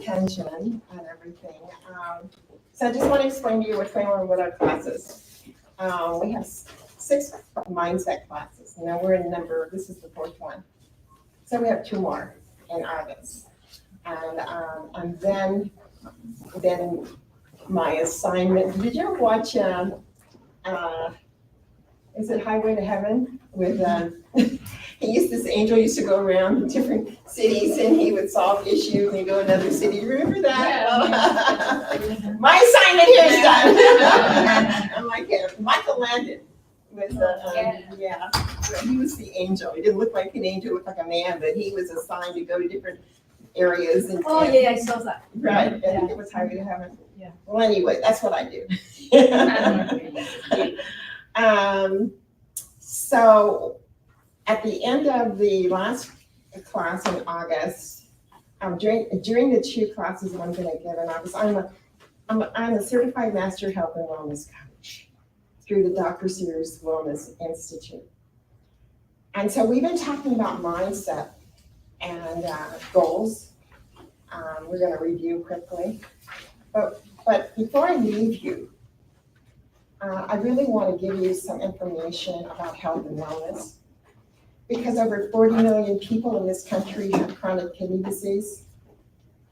attention and everything. So I just want to explain to you what's going on with our classes. We have 6 mindset classes. Now we're in this is the 4th one. So we have 2 more in August. And then my assignment, did you ever watch, is it Highway to Heaven? With, this angel used to go around different cities and he would solve issues and he'd go to another city. Remember that? Yeah. My assignment here is done. I'm like Michael Landon with he was the angel. He didn't look like an angel, he looked like a man, but he was assigned to go to different areas. And I saw that. Right, I think it was Highway to Heaven. Yeah. Well, anyway, that's what I do. So at the end of the last class in August, during the 2 classes that I'm going to give in August, I'm a certified master health and wellness coach through the Dr. Sears Wellness Institute. And so we've been talking about mindset and goals. We're going to review quickly. But before I leave you, I really want to give you some information about health and wellness. Because over 40 million people in this country have chronic kidney disease,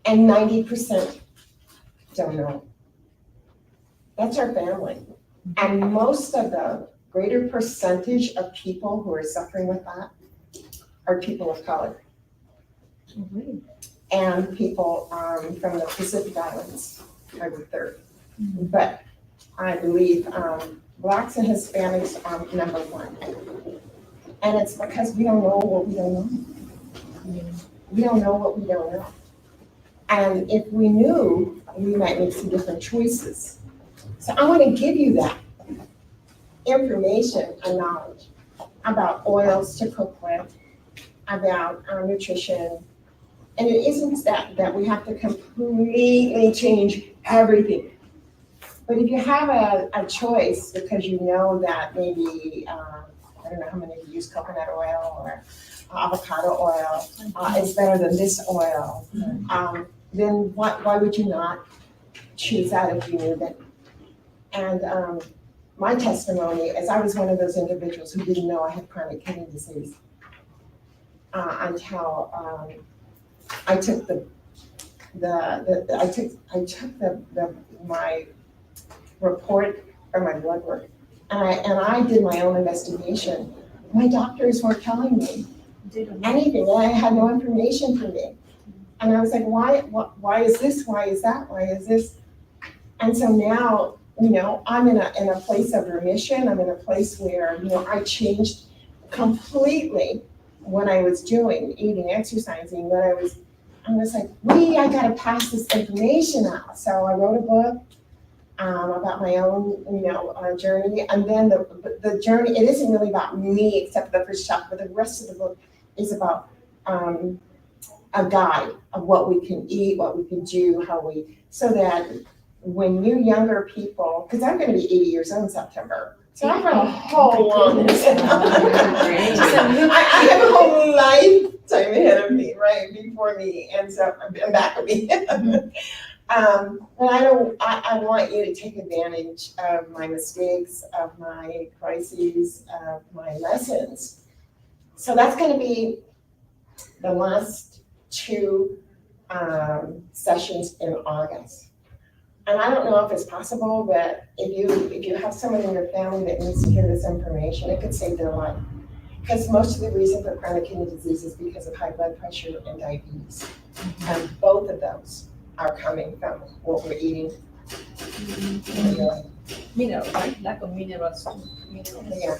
and 90% don't know. That's our family. And most of the greater percentage of people who are suffering with that are people of color. Mm-hmm. And people from the Pacific Islands are the 3rd. Mm-hmm. But I believe Blacks and Hispanics are number 1. And it's because we don't know what we don't know. We don't know what we don't know. And if we knew, we might make some different choices. So I want to give you that information and knowledge about oils to cook with, about nutrition. And it isn't that we have to completely change everything. But if you have a choice because you know that maybe, I don't know how many of you use coconut oil or avocado oil, is better than this oil, then why would you not choose that if you knew that? And my testimony is I was one of those individuals who didn't know I had chronic kidney disease until I took my report or my blood work, and I did my own investigation. My doctors weren't telling me anything. I had no information for me, and I was like, why is this? Why is that? Why is this? And so now, I'm in a place of remission. I'm in a place where I changed completely what I was doing, eating, exercising. I was like, I got to pass this information out. So I wrote a book about my own, journey. And then the journey, it isn't really about me except the first chapter, but the rest of the book is about a guide of what we can eat, what we can do, so that when you younger people, because I'm going to be 80 years old in September, so I have a whole long, I have a whole lifetime ahead of me, right, before me, and so I'm back of me. But I want you to take advantage of my mistakes, of my crises, of my lessons. So that's going to be the last 2 sessions in August. And I don't know if it's possible, but if you have someone in your family that needs to hear this information, it could save their life. Because most of the reason for chronic kidney disease is because of high blood pressure and diabetes. And both of those are coming from what we're eating. Minerals, right? Lack of minerals. Yeah.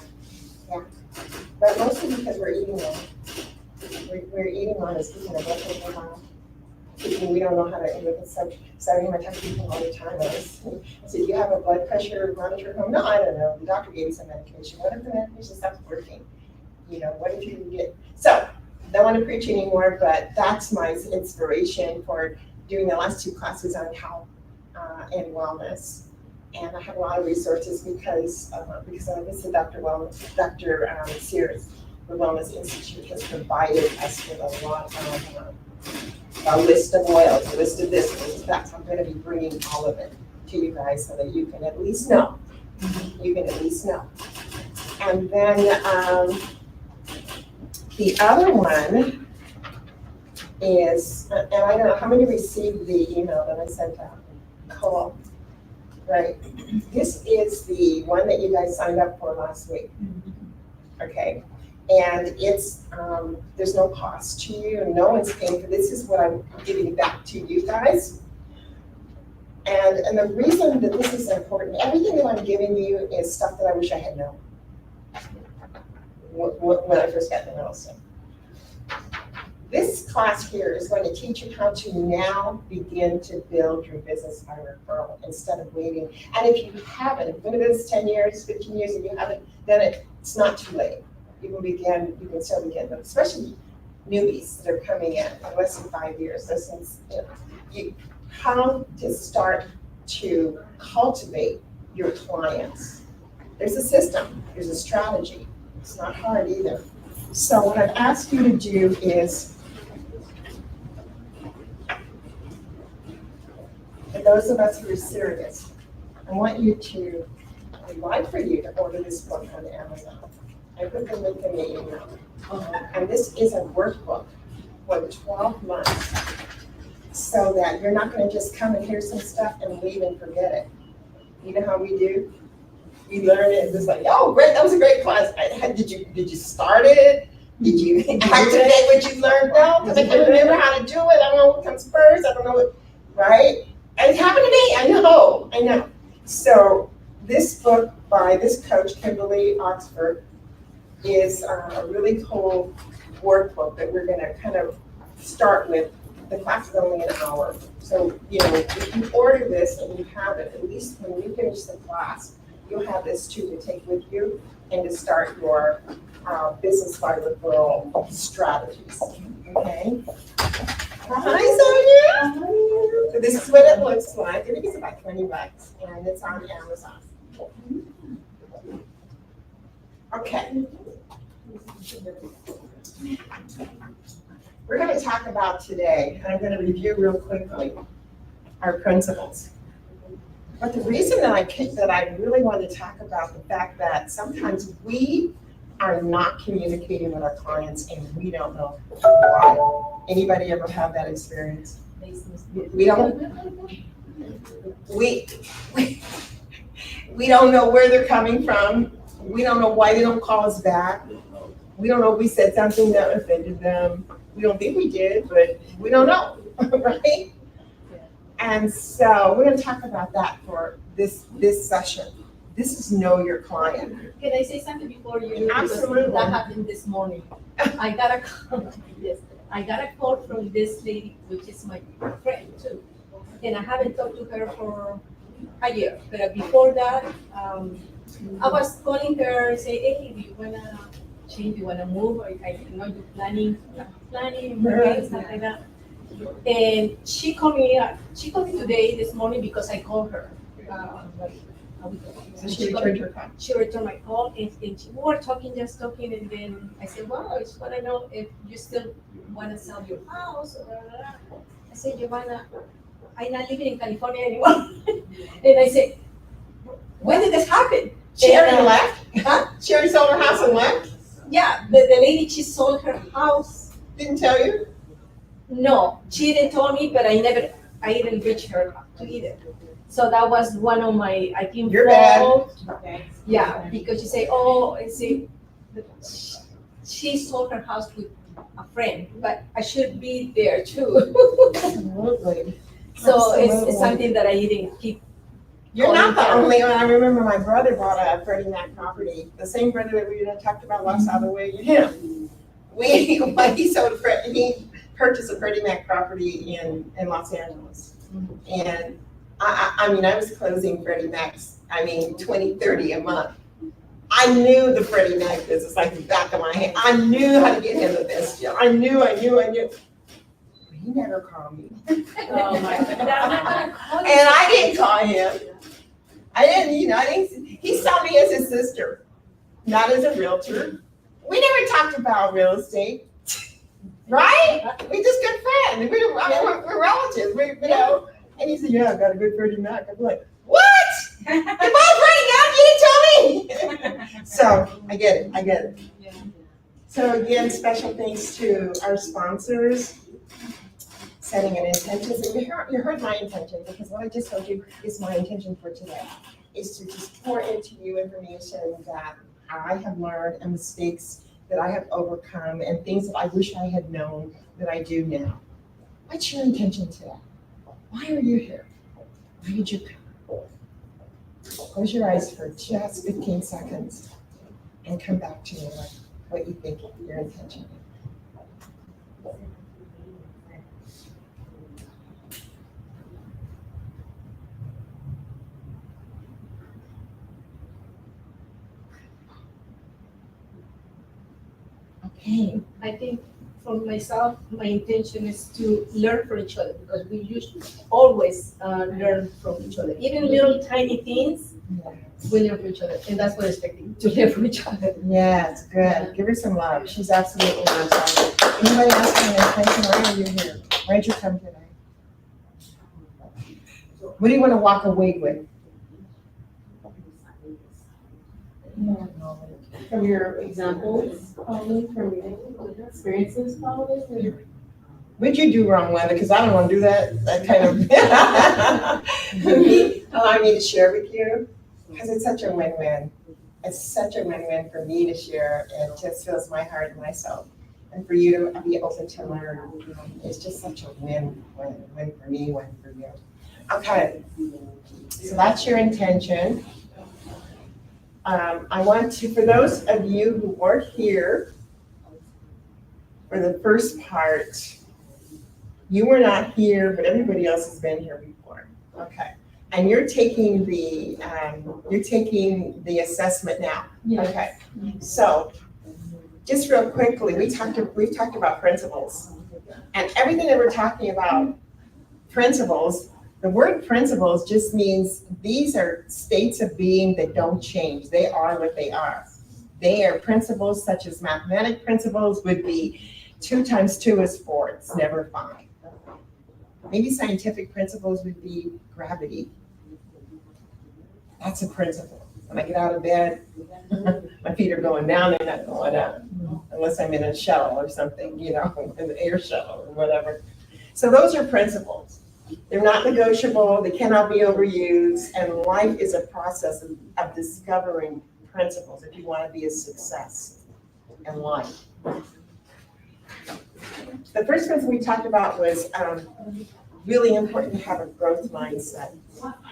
But mostly because we're eating wrong. We're eating wrong is because of what we're we don't know how to live with such. So I talk to people all the time. I said, do you have a blood pressure monitor at home? No, I don't know. The doctor gave me some medication. What if the medication stops working? What if you get... So, don't want to preach anymore, but that's my inspiration for doing the last 2 classes on health and wellness. And I have a lot of resources because this is Dr. Sears, the Wellness Institute has provided us with a lot of a list of oils, a list of this, a list of that. So I'm gonna be bringing all of it to you guys so that you can at least know. You can at least know. And then the other one is, and I don't know how many received the email that I sent out. Cool. Right. This is the one that you guys signed up for last week. Okay. And it's, there's no cost to you, no one's paying for this. This is what I'm giving back to you guys. And the reason that this is important, everything that I'm giving you is stuff that I wish I had known when I first got the middle school. This class here is going to teach you how to now begin to build your business by referral instead of waiting. And if you haven't, if you've been in business 10 years, 15 years, and you haven't done it, it's not too late. You can still begin, but especially newbies that are coming in less than 5 years. How to start to cultivate your clients. There's a system, there's a strategy. It's not hard either. So what I've asked you to do is, for those of us who are serious, I'd like for you to order this book on Amazon. I put the link in the email. And this is a workbook for 12 months so that you're not going to just come and hear some stuff and leave and forget it. You know how we do? We learn it, it's like, oh, great, that was a great class. Did you start it? Did you activate what you learned? No, because I can't remember how to do it. I don't know what comes first. I don't know what, right? And it happened to me. I know. So this book by this coach, Kimberly Oxford, is a really cool workbook that we're going to kind of start with. The class is only an hour. So, if you order this and you have it, at least when you finish the class, you'll have this too to take with you and to start your business by referral strategies. Okay? Hi, Sonia. So this is what it looks like. I think it's about $20 and it's on Amazon. Okay. We're going to talk about today, and I'm going to review real quickly our principles. But the reason that I really want to talk about the fact that sometimes we are not communicating with our clients and we don't know why. Anybody ever have that experience? We don't know where they're coming from. We don't know why they don't call us back. We don't know if we said something that offended them. We don't think we did, but we don't know, right? And so we're going to talk about that for this session. This is know your client. Can I say something before you? Absolutely. That happened this morning. I got a call. Yes, I got a call from this lady, which is my friend too, and I haven't talked to her for a year. But before that, I was calling her and say, "Hey, do you wanna change? Do you wanna move? I know you're planning, moving, stuff like that." And she called me today, this morning, because I called her. So she returned your call. She returned my call, and we were talking, and then I said, well, I just want to know if you still want to sell your house, or blah, blah, blah. I said, Giovanna, I'm not living in California anymore. And I said, when did this happen? She already left? Huh? She already sold her house and left? Yeah, the lady, she sold her house. Didn't tell you? No, she didn't tell me, but I didn't reach her to either. So that was one of my, I think, you're bad. Okay. Yeah, because you say, oh, I see, she sold her house with a friend, but I should be there too. Absolutely. So it's something that I didn't keep. You're not the only one. I remember my brother bought a Freddie Mac property. The same brother that we talked about last other way. Him. He purchased a Freddie Mac property in Los Angeles. And I was closing Freddie Mac's, 20, 30 a month. I knew the Freddie Mac business like the back of my hand. I knew how to get him the best deal. I knew. But he never called me. Oh my God. And I didn't call him. He saw me as his sister, not as a realtor. We never talked about real estate. Right? We just good friends. We're relatives. You know. And he said, "Yeah, I've got a good Freddie Mac." I'm like, "What? You bought Freddie Mac? You didn't tell me." So I get it. I get it. So again, special thanks to our sponsors, setting an intention. So you heard my intention, because what I just told you is my intention for today, is to just pour into you information that I have learned and mistakes that I have overcome and things that I wish I had known that I do now. What's your intention today? Why are you here? Why did you come? Close your eyes for just 15 seconds and come back to me with what you think your intention is. Okay. I think for myself, my intention is to learn from each other, because we usually always learn from each other. Even little tiny things, we learn from each other, and that's what I'm expecting, to learn from each other. Yes, good. Give her some love. She's absolutely awesome. Anybody else have an intention? Why are you here? Why'd you come today? What do you want to walk away with? From your examples, probably, from your experiences, probably. What'd you do wrong, Wanda? Because I don't want to do that kind of. Allow me to share with you, because it's such a win-win. It's such a win-win for me to share. It just fills my heart and my soul. And for you to be open to learn, it's just such a win for me, win for you. Okay, so that's your intention. I want to, for those of you who weren't here for the first part, you were not here, but everybody else has been here before. Okay, and you're taking the assessment now. Yes. Okay, so just real quickly, we've talked about principles, and everything that we're talking about principles. The word principles just means these are states of being that don't change. They are what they are. They are principles such as mathematic principles would be 2 times 2 is 4, it's never 5. Maybe scientific principles would be gravity. That's a principle. When I get out of bed, my feet are going down, they're not going up. Unless I'm in a shuttle or something, you know, an air shuttle or whatever. So those are principles. They're not negotiable, they cannot be overused, and life is a process of discovering principles if you want to be a success in life. The first principle we talked about was really important to have a growth mindset.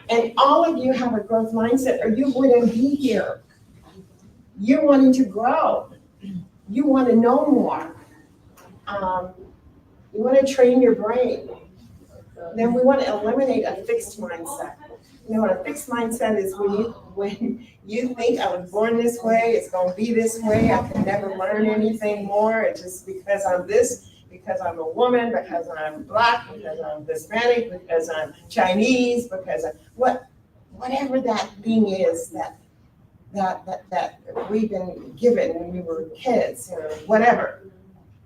And all of you have a growth mindset or you wouldn't be here. You're wanting to grow. You want to know more. You want to train your brain. Then we want to eliminate a fixed mindset. You know, a fixed mindset is when you think I was born this way, it's going to be this way, I can never learn anything more. It's just because I'm this, because I'm a woman, because I'm Black, because I'm Hispanic, because I'm Chinese, because whatever that thing is that we've been given when we were kids or whatever.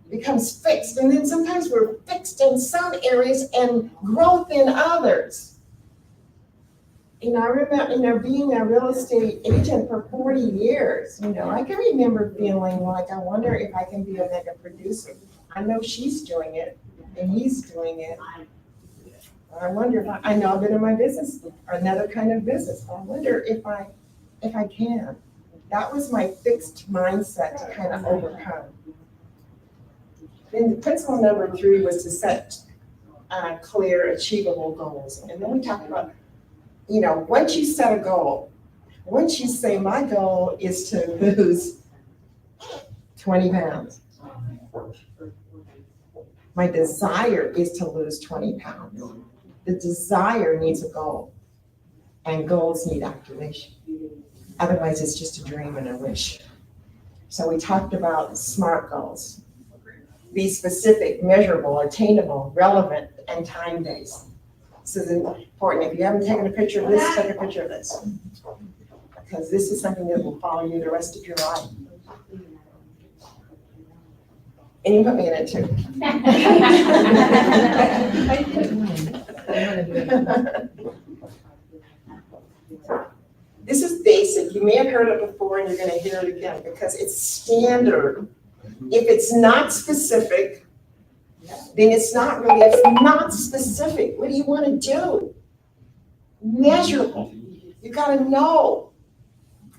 Becomes fixed, and then sometimes we're fixed in some areas and growth in others. You know, I remember, being a real estate agent for 40 years, I can remember feeling like, I wonder if I can be a mega producer. I know she's doing it, and he's doing it. I wonder if I know I've been in my business, or another kind of business. I wonder if I can. That was my fixed mindset to kind of overcome. Then principle number 3 was to set clear, achievable goals. And then we talked about, once you set a goal, once you say, my goal is to lose 20 pounds. My desire is to lose 20 pounds. The desire needs a goal, and goals need activation. Otherwise, it's just a dream and a wish. So we talked about SMART goals. Be specific, measurable, attainable, relevant, and time-based. This is important. If you haven't taken a picture of this, take a picture of this. Because this is something that will follow you the rest of your life. And you put me in it too. This is basic. You may have heard it before and you're going to hear it again because it's standard. If it's not specific, then it's not specific. What do you want to do? Measurable. You got to know.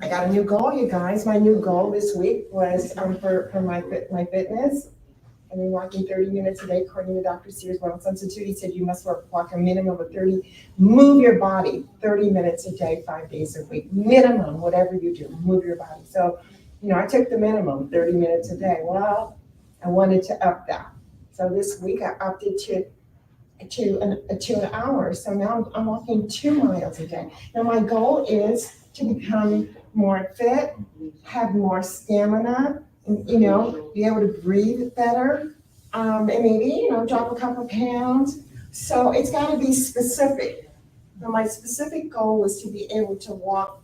I got a new goal, you guys. My new goal this week was for my fitness. I've been walking 30 minutes a day according to Dr. Sears Wellness Institute. He said you must walk a minimum of 30, move your body 30 minutes a day, 5 days a week. Minimum, whatever you do, move your body. So, I took the minimum, 30 minutes a day. Well, I wanted to up that. So this week I upped it to an hour. So now I'm walking 2 miles a day. Now my goal is to become more fit, have more stamina, be able to breathe better, and maybe, drop a couple pounds. So it's got to be specific. Now my specific goal was to be able to walk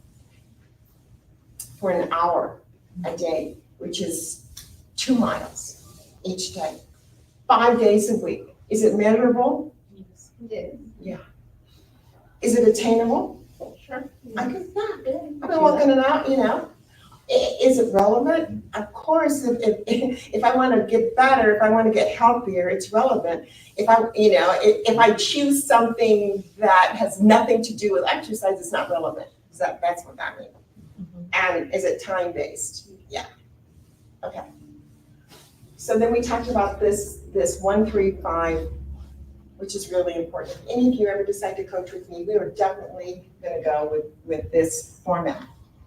for an hour a day, which is 2 miles each day, 5 days a week. Is it measurable? Yes. Yeah. Is it attainable? Sure. I've been walking it out, Is it relevant? Of course, if I want to get better, if I want to get healthier, it's relevant. If I choose something that has nothing to do with exercise, it's not relevant. That's what that means. And is it time-based? Yeah. Okay. So then we talked about this 1-3-5, which is really important. If any of you ever decide to coach with me, we are definitely going to go with this format.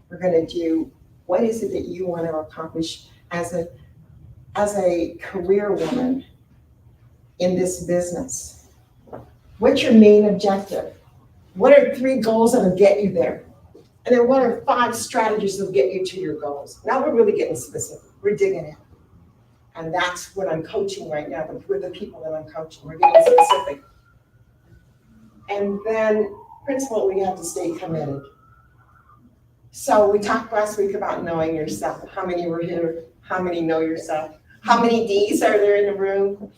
We're going to do what is it that you want to accomplish as a career woman in this business? What's your main objective? What are 3 goals that will get you there? And then what are 5 strategies that will get you to your goals? Now we're really getting specific. We're digging in. And that's what I'm coaching right now with the people that I'm coaching. We're getting specific. And then principle, we have to stay committed. So we talked last week about knowing yourself. How many were here? How many know yourself? How many D's are there in the room?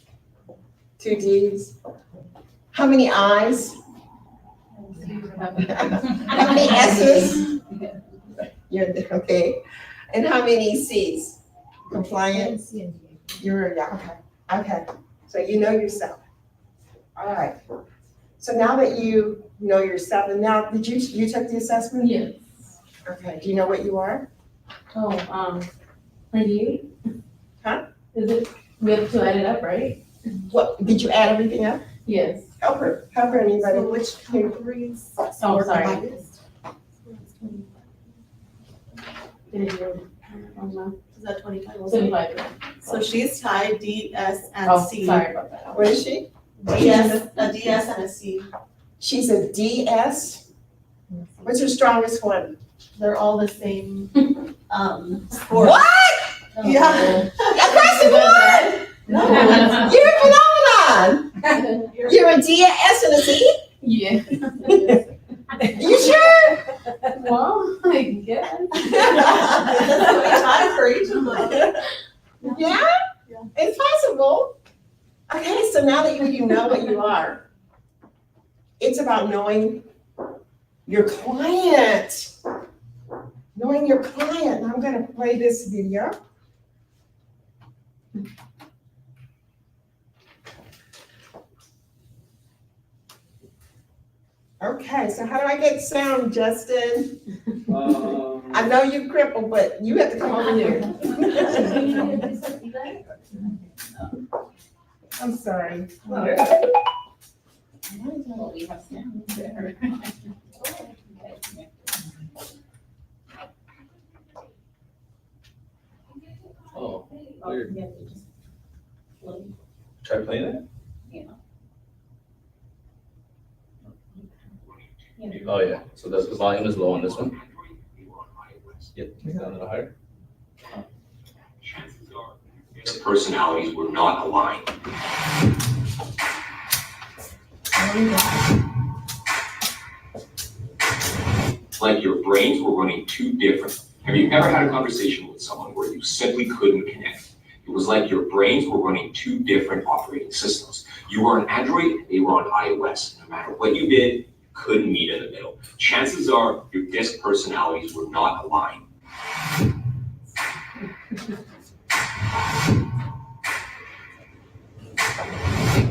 2 D's. How many I's? How many S's? You're okay. And how many C's? Compliance? Okay. So you know yourself. All right. So now that you know yourself, and now you took the assessment? Yes. Okay. Do you know what you are? 98. Huh? Is it, we have to add it up, right? What, did you add everything up? Yes. Help her, anybody. So which categories? Oh, sorry. Is that 25? 75. So she's tied D, S, and Oh, C. sorry about that. What is she? DS, a DS and a C. She's a DS. What's her strongest one? They're all the same, sport. What? Yeah. Across the board? No. You're a phenomenon. You're a DS and a C? Yeah. You sure? Well, I guess. That's what we tied for each of them. Yeah? It's possible. Okay, so now that you know what you are, it's about knowing your client. Knowing your client. And I'm going to play this video. Okay, so how do I get sound, Justin? I know you're crippled, but you have to come over here. I'm sorry. Oh, weird. Try playing it? Oh, yeah, so the volume is low on this one. Yep, down a little higher. Their personalities were not aligned. Like your brains were running too different. Have you ever had a conversation with someone where you simply couldn't connect? It was like your brains were running two different operating systems. You were on Android, they were on iOS. No matter what you did, couldn't meet in the middle. Chances are your disk personalities were not aligned.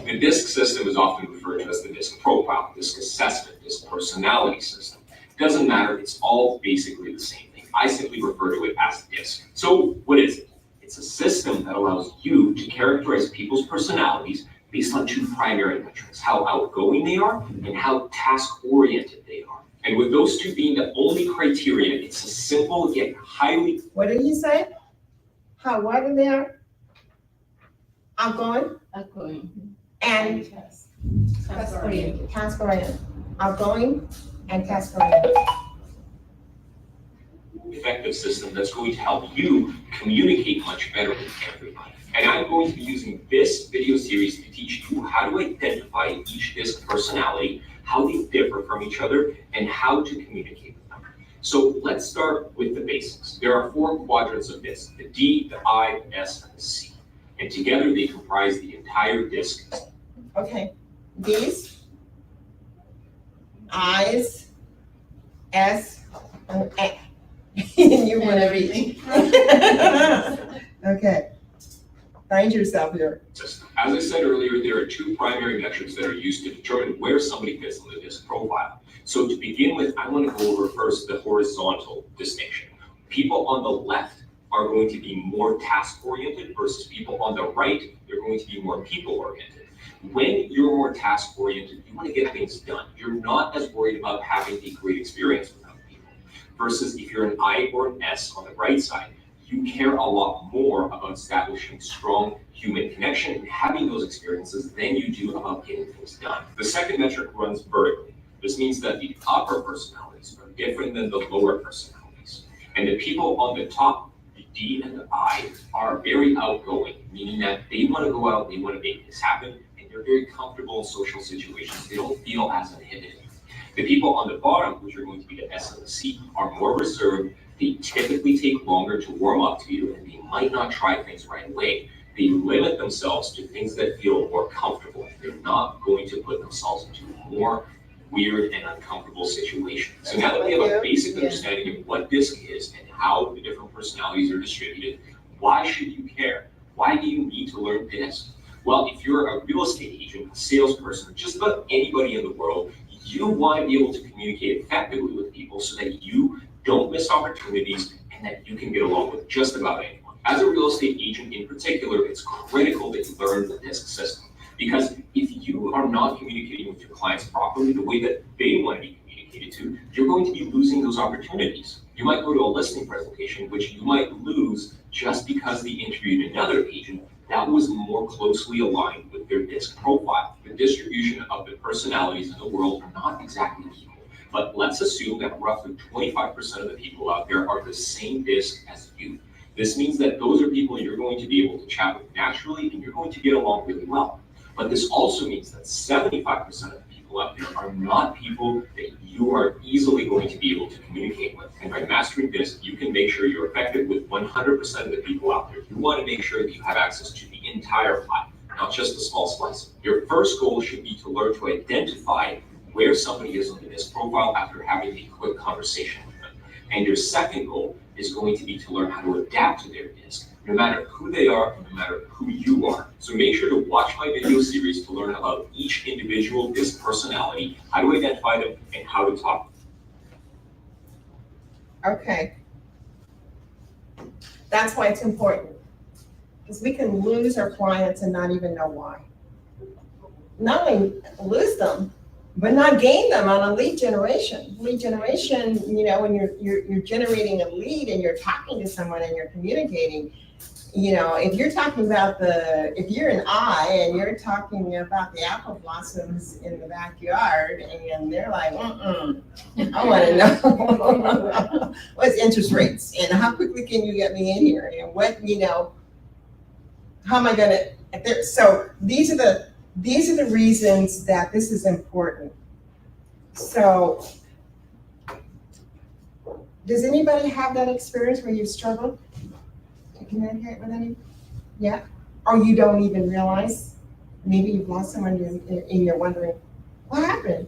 The disk system is often referred to as the disk profile, disk assessment, disk personality system. It doesn't matter, it's all basically the same thing. I simply refer to it as disk. So what is it? It's a system that allows you to characterize people's personalities based on two primary metrics, how outgoing they are and how task-oriented they are. And with those two being the only criteria, it's a simple yet highly... What did he say? How, what are they? Outgoing Outgoing. and Task-oriented. task-oriented. Outgoing and task-oriented. effective system that's going to help you communicate much better with everybody. And I'm going to be using this video series to teach you how to identify each disk personality, how they differ from each other, and how to communicate with them. So let's start with the basics. There are 4 quadrants of disk, the D, the I, the S, and the C. And together they comprise the entire disk. Okay, D's, I's, S, and A. You want everything. Okay, find yourself here. As I said earlier, there are 2 primary metrics that are used to determine where somebody fits on the disk profile. So to begin with, I want to go over first the horizontal distinction. People on the left are going to be more task-oriented versus people on the right, they're going to be more people-oriented. When you're more task-oriented, you want to get things done. You're not as worried about having a great experience with other people. Versus if you're an I or an S on the right side, you care a lot more about establishing strong human connection and having those experiences than you do about getting things done. The second metric runs vertically. This means that the upper personalities are different than the lower personalities. And the people on the top, the D and the I, are very outgoing, meaning that they want to go out, they want to make this happen, and they're very comfortable in social situations. They don't feel as inhibited. The people on the bottom, which are going to be the S and the C, are more reserved. They typically take longer to warm up to you, and they might not try things right away. They limit themselves to things that feel more comfortable. They're not going to put themselves into more weird and uncomfortable situations. So now that we have a basic understanding of what DISC is and how the different personalities are distributed, why should you care? Why do you need to learn DISC? Well, if you're a real estate agent, a salesperson, just about anybody in the world, you want to be able to communicate effectively with people so that you don't miss opportunities and that you can get along with just about anyone. As a real estate agent in particular, it's critical that you learn the DISC system. Because if you are not communicating with your clients properly the way that they want to be communicated to, you're going to be losing those opportunities. You might go to a listing presentation, which you might lose just because they interviewed another agent that was more closely aligned with their DISC profile. The distribution of the personalities in the world are not exactly equal, but let's assume that roughly 25% of the people out there are the same DISC as you. This means that those are people you're going to be able to chat with naturally and you're going to get along really well. But this also means that 75% of the people out there are not people that you are easily going to be able to communicate with. And by mastering this, you can make sure you're effective with 100% of the people out there. You want to make sure that you have access to the entire pie, not just a small slice. Your first goal should be to learn to identify where somebody is on the DISC profile after having a quick conversation with them. And your second goal is going to be to learn how to adapt to their DISC, no matter who they are, no matter who you are. So make sure to watch my video series to learn about each individual DISC personality, how to identify them, and how to talk. Okay. That's why it's important. Because we can lose our clients and not even know why. Not only lose them, but not gain them on a lead generation. Lead generation, you know, when you're generating a lead and you're talking to someone and you're communicating, you know, if you're talking about if you're an I and you're talking about the apple blossoms in the backyard and they're like, I want to know what's interest rates and how quickly can you get me in here and what, you know, how am I going to, so these are the reasons that this is important. So, does anybody have that experience where you struggled to communicate with Or you don't even realize, maybe you've lost someone and you're wondering, what happened?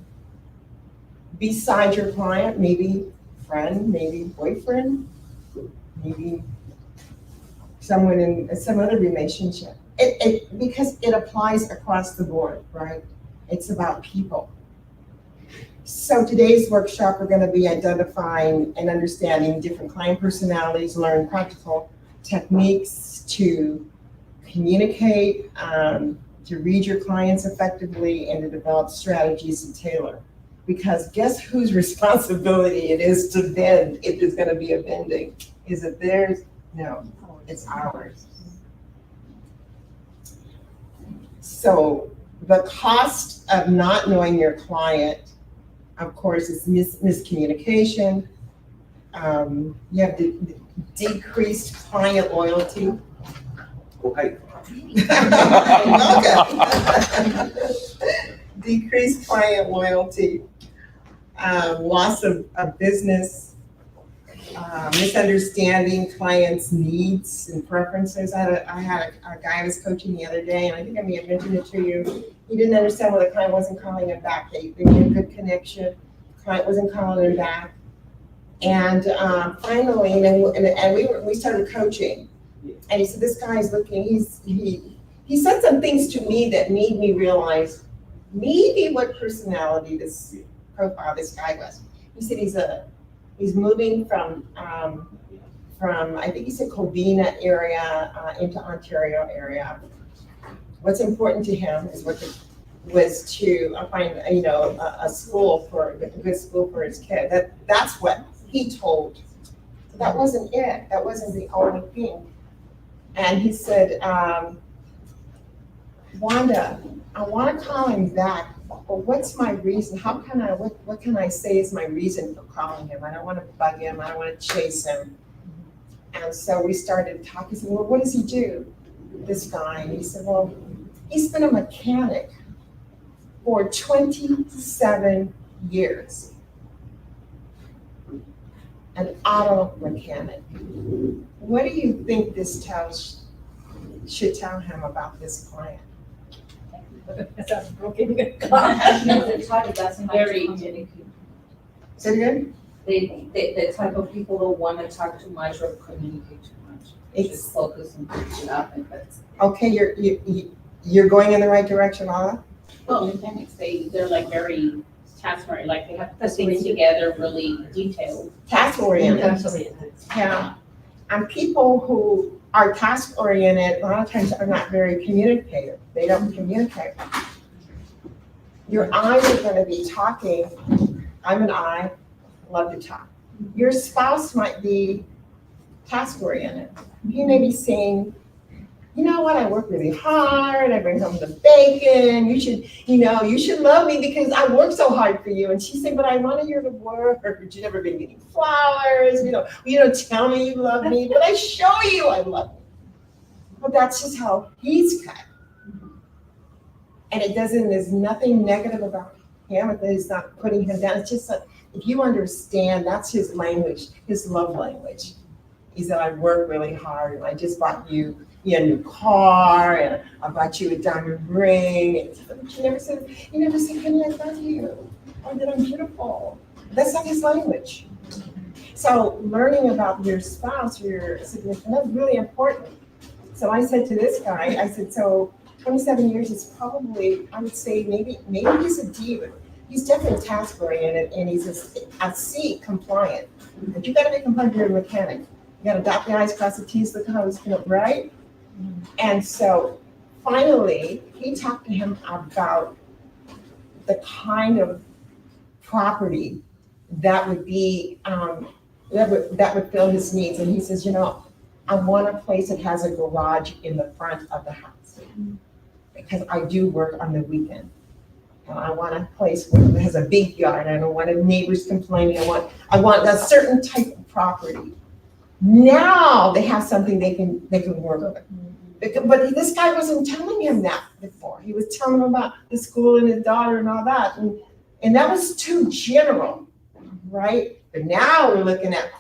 Besides your client, maybe friend, maybe boyfriend, maybe someone in some other relationship. Because it applies across the board, right? It's about people. So today's workshop, we're going to be identifying and understanding different client personalities, learn practical techniques to communicate, to read your clients effectively, and to develop strategies to tailor. Because guess whose responsibility it is to vend if there's going to be a vending? Is it theirs? No, it's ours. So the cost of not knowing your client, of course, is miscommunication. You have decreased client loyalty. Okay. Welcome. Decreased client loyalty, loss of business, misunderstanding clients' needs and preferences. I had a guy I was coaching the other day, and I think I may have mentioned it to you. He didn't understand why the client wasn't calling him back. They made a good connection. The client wasn't calling him back. And finally, and we started coaching. And he said, this guy's looking, he said some things to me that made me realize maybe what personality this profile this guy was. He said he's moving from I think he said Covina area into Ontario area. What's important to him is was to find a school a good school for his kid. That's what he told. So that wasn't it. That wasn't the only thing. And he said, Wanda, I want to call him back, but what's my reason? What can I say is my reason for calling him? I don't want to bug him. I don't want to chase him. And so we started talking. He said, well, what does he do, this guy? And he said, well, he's been a mechanic for 27 years. An auto mechanic. What do you think this should tell him about this client? That's a broken The type that's very dedicated. Say it again? The type of people don't want to talk too much or communicate too much. Just focus and pick it up, and that's. Okay, you're going in the right direction, Ala. Well, mechanics, they're like very task-oriented, like they have to put things together really detailed. Task oriented. Yeah. And people who are task oriented, a lot of times are not very communicative. They don't communicate. Your eyes are going to be talking. I'm an eye, love to talk. Your spouse might be task oriented. He may be saying, you know what, I work really hard, I bring home the bacon, you should love me because I work so hard for you. And she said, but I want to hear the word, but you've never been getting flowers, you don't tell me you love me, but I show you I love you. But that's just how he's cut. And there's nothing negative about him, it's not putting him down, it's just that if you understand, that's his language, his love language. He said, I work really hard, and I just bought you a new car, and I bought you a diamond ring. And you never said, honey, I love you. Or that I'm beautiful. That's not his language. So learning about your spouse or your significant other is really important. So I said to this guy, I said, so 27 years is probably, I would say maybe he's a diva. He's definitely task oriented, and he's a C compliant. But you gotta be compliant, you're a mechanic. You gotta dot the I's, cross the T's, look how it's gonna, right? And so finally, he talked to him about the kind of property that would be, that would fill his needs. And he says, I want a place that has a garage in the front of the house because I do work on the weekend. And I want a place where it has a big yard. I don't want neighbors complaining. I want a certain type of property. Now they have something they can work with. But this guy wasn't telling him that before. He was telling him about the school and his daughter and all that. And that was too general, right? But now we're looking at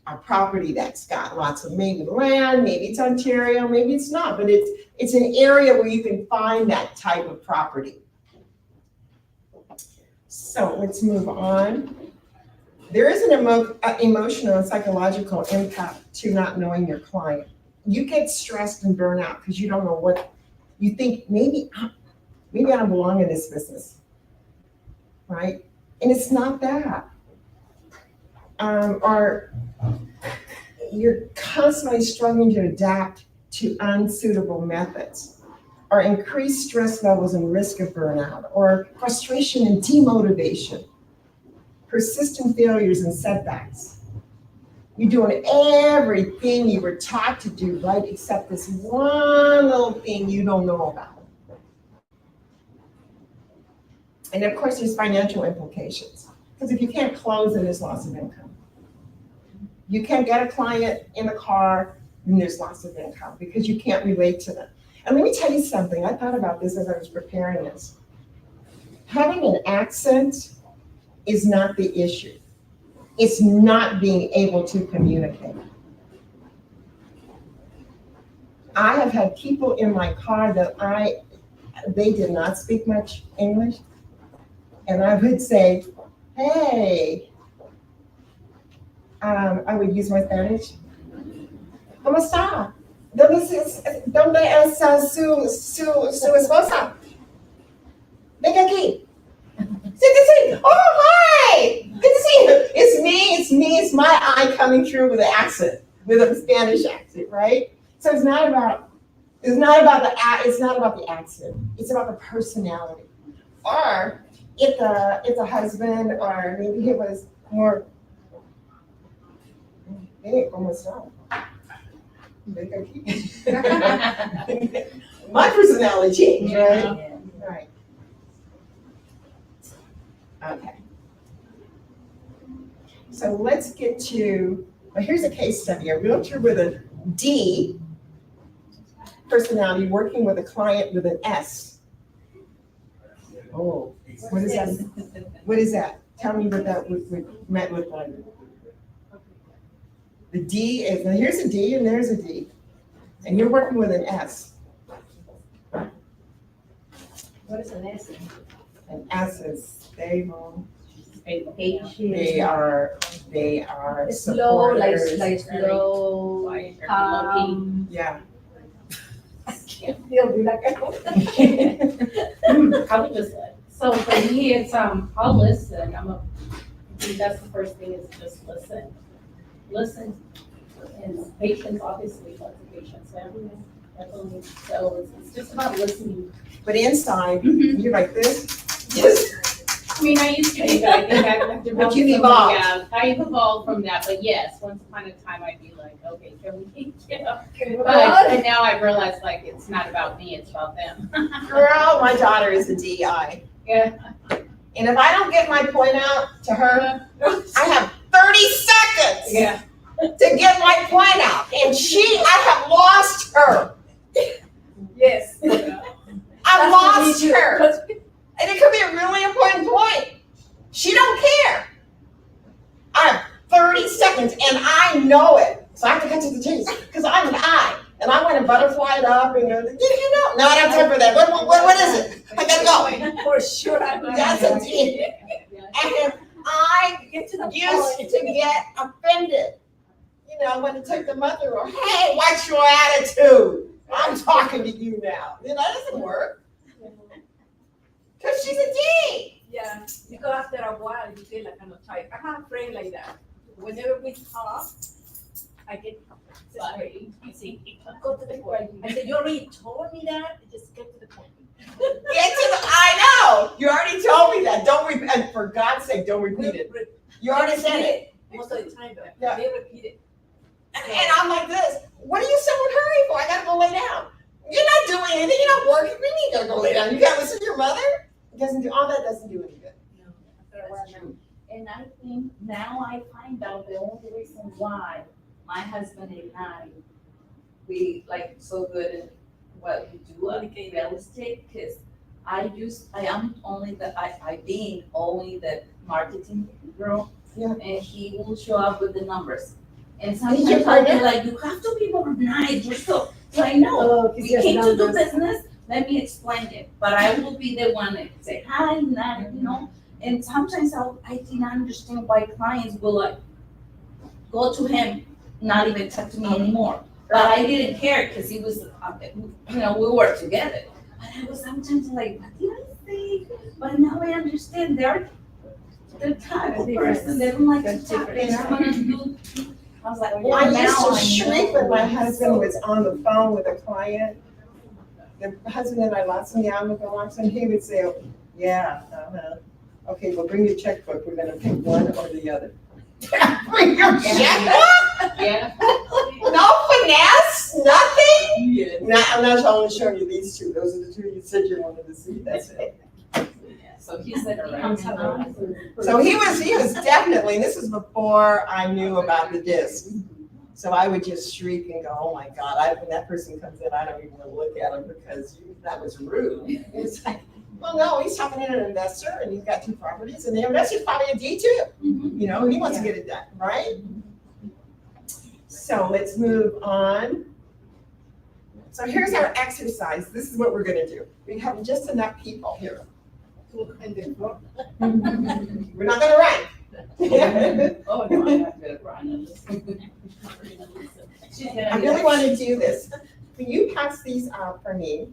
a property that's got lots of maybe land, maybe it's Ontario, maybe it's not, but it's an area where you can find that type of property. So let's move on. There is an emotional and psychological impact to not knowing your client. You get stressed and burn out because you don't know what you think. Maybe I don't belong in this business, right? And it's not that. Or you're constantly struggling to adapt to unsuitable methods, or increased stress levels and risk of burnout, or frustration and demotivation, persistent failures and setbacks. You're doing everything you were taught to do, right, except this one little thing you don't know about. And of course, there's financial implications, because if you can't close, then there's loss of income. You can't get a client in the car, then there's loss of income because you can't relate to them. And let me tell you something, I thought about this as I was preparing this. Having an accent is not the issue. It's not being able to communicate. I have had people in my car that they did not speak much English. And I would say, hey, I would use my Spanish. ¿Cómo está? ¿Dónde es su esposa? Venga aquí. Sí. Oh, hi. Good to see you. It's my eye coming through with an accent, with a Spanish accent, right? So it's not about the accent. It's about the personality. Or if the husband, or maybe he was more, hey, ¿cómo está? Venga aquí. My personality changed, right? Right. Okay. So let's get to, well, here's a case study. A realtor with a D personality working with a client with an S. Oh, what is that? What is that? Tell me what that meant with one. The D is, now here's a D and there's a D. And you're working with an S. What is an S? An S is stable. Patient. They are Slow, like supporters. slow, calm. Yeah. I can't feel like How we just like, so for me, it's, I'll listen, I think that's the first thing is just listen. Listen, and patience, obviously, lots of patience, definitely, so it's just about listening. But inside, you're like this. Yes. I mean, I used to be, but I think I've developed. But you've some- evolved. Yeah, I've evolved from that, but yes, once upon a time, I'd be like, okay, can we, but now I've realized, like, it's not about me, it's about them. Girl, my daughter is a DI. Yeah. And if I don't get my point out to her, I have 30 seconds Yeah. to get my point out. And I have lost her. Yes. I've lost her. And it could be a really important point. She don't care. I have 30 seconds and I know it. So I have to cut to the chase because I'm an I. And I want to butterfly it up and go, did you know? No, I don't have time for that. What is it? I gotta go. For sure. That's a D. And I Get to the used point. to get offended. You know, when it took the mother, or hey, what's your attitude? I'm talking to you now. You know, that doesn't work. Because she's a D. Yeah, because after a while, you get like kind of tired. I have a friend like that. Whenever we talk, I get frustrated. You see, go to the point. I said, you already told me that. Just get to the point. I know. You already told me that. And for God's sake, don't repeat it. You already said it. Most of the time, though, Yeah. they repeat it. And I'm like this. What are you so in a hurry for? I gotta go lay down. You're not doing anything. You're not working. We need to go lay down. You can't listen to your mother. All that doesn't do any good. That's true. And I think now I find out the only reason why my husband and I, we like so good at what we do at real estate, because I am only being only the marketing girl. Yeah. And he will show up with the numbers. And sometimes I'll be like, you have to be more nice, you're so I know, we came to do business, let me explain it, but I will be the one that say, hi, not, you know, and sometimes I did not understand why clients will like, go to him, not even talk to me anymore, but I didn't care, cause he was, you know, we work together, but I was sometimes like, what did I say? But now I understand, they're type of person, they don't like to talk, they just wanna do, I was like, Well, I now used to I shriek know. when my husband was on the phone with a client. The husband and I lost me out with the lots, and he would say, yeah, okay, well, bring your checkbook, we're gonna pick one or the other. Bring your checkbook? Yeah. No finesse, nothing? Yes. No, I'm not only showing you these two, those are the two you said you wanted to see, that's it. So he said, So he was definitely, and this was before I knew about the disc. So I would just shriek and go, oh my God, when that person comes in, I don't even want to look at him because that was rude. It's like, well, no, he's talking to an investor and he's got 2 properties and the investor's probably a D too. You know, he wants to get it done, right? So let's move on. So here's our exercise. This is what we're gonna do. We have just enough people here. We're not gonna run. Oh, no, I'm not good, Rhonda. I really want to do this. Can you pass these out for me?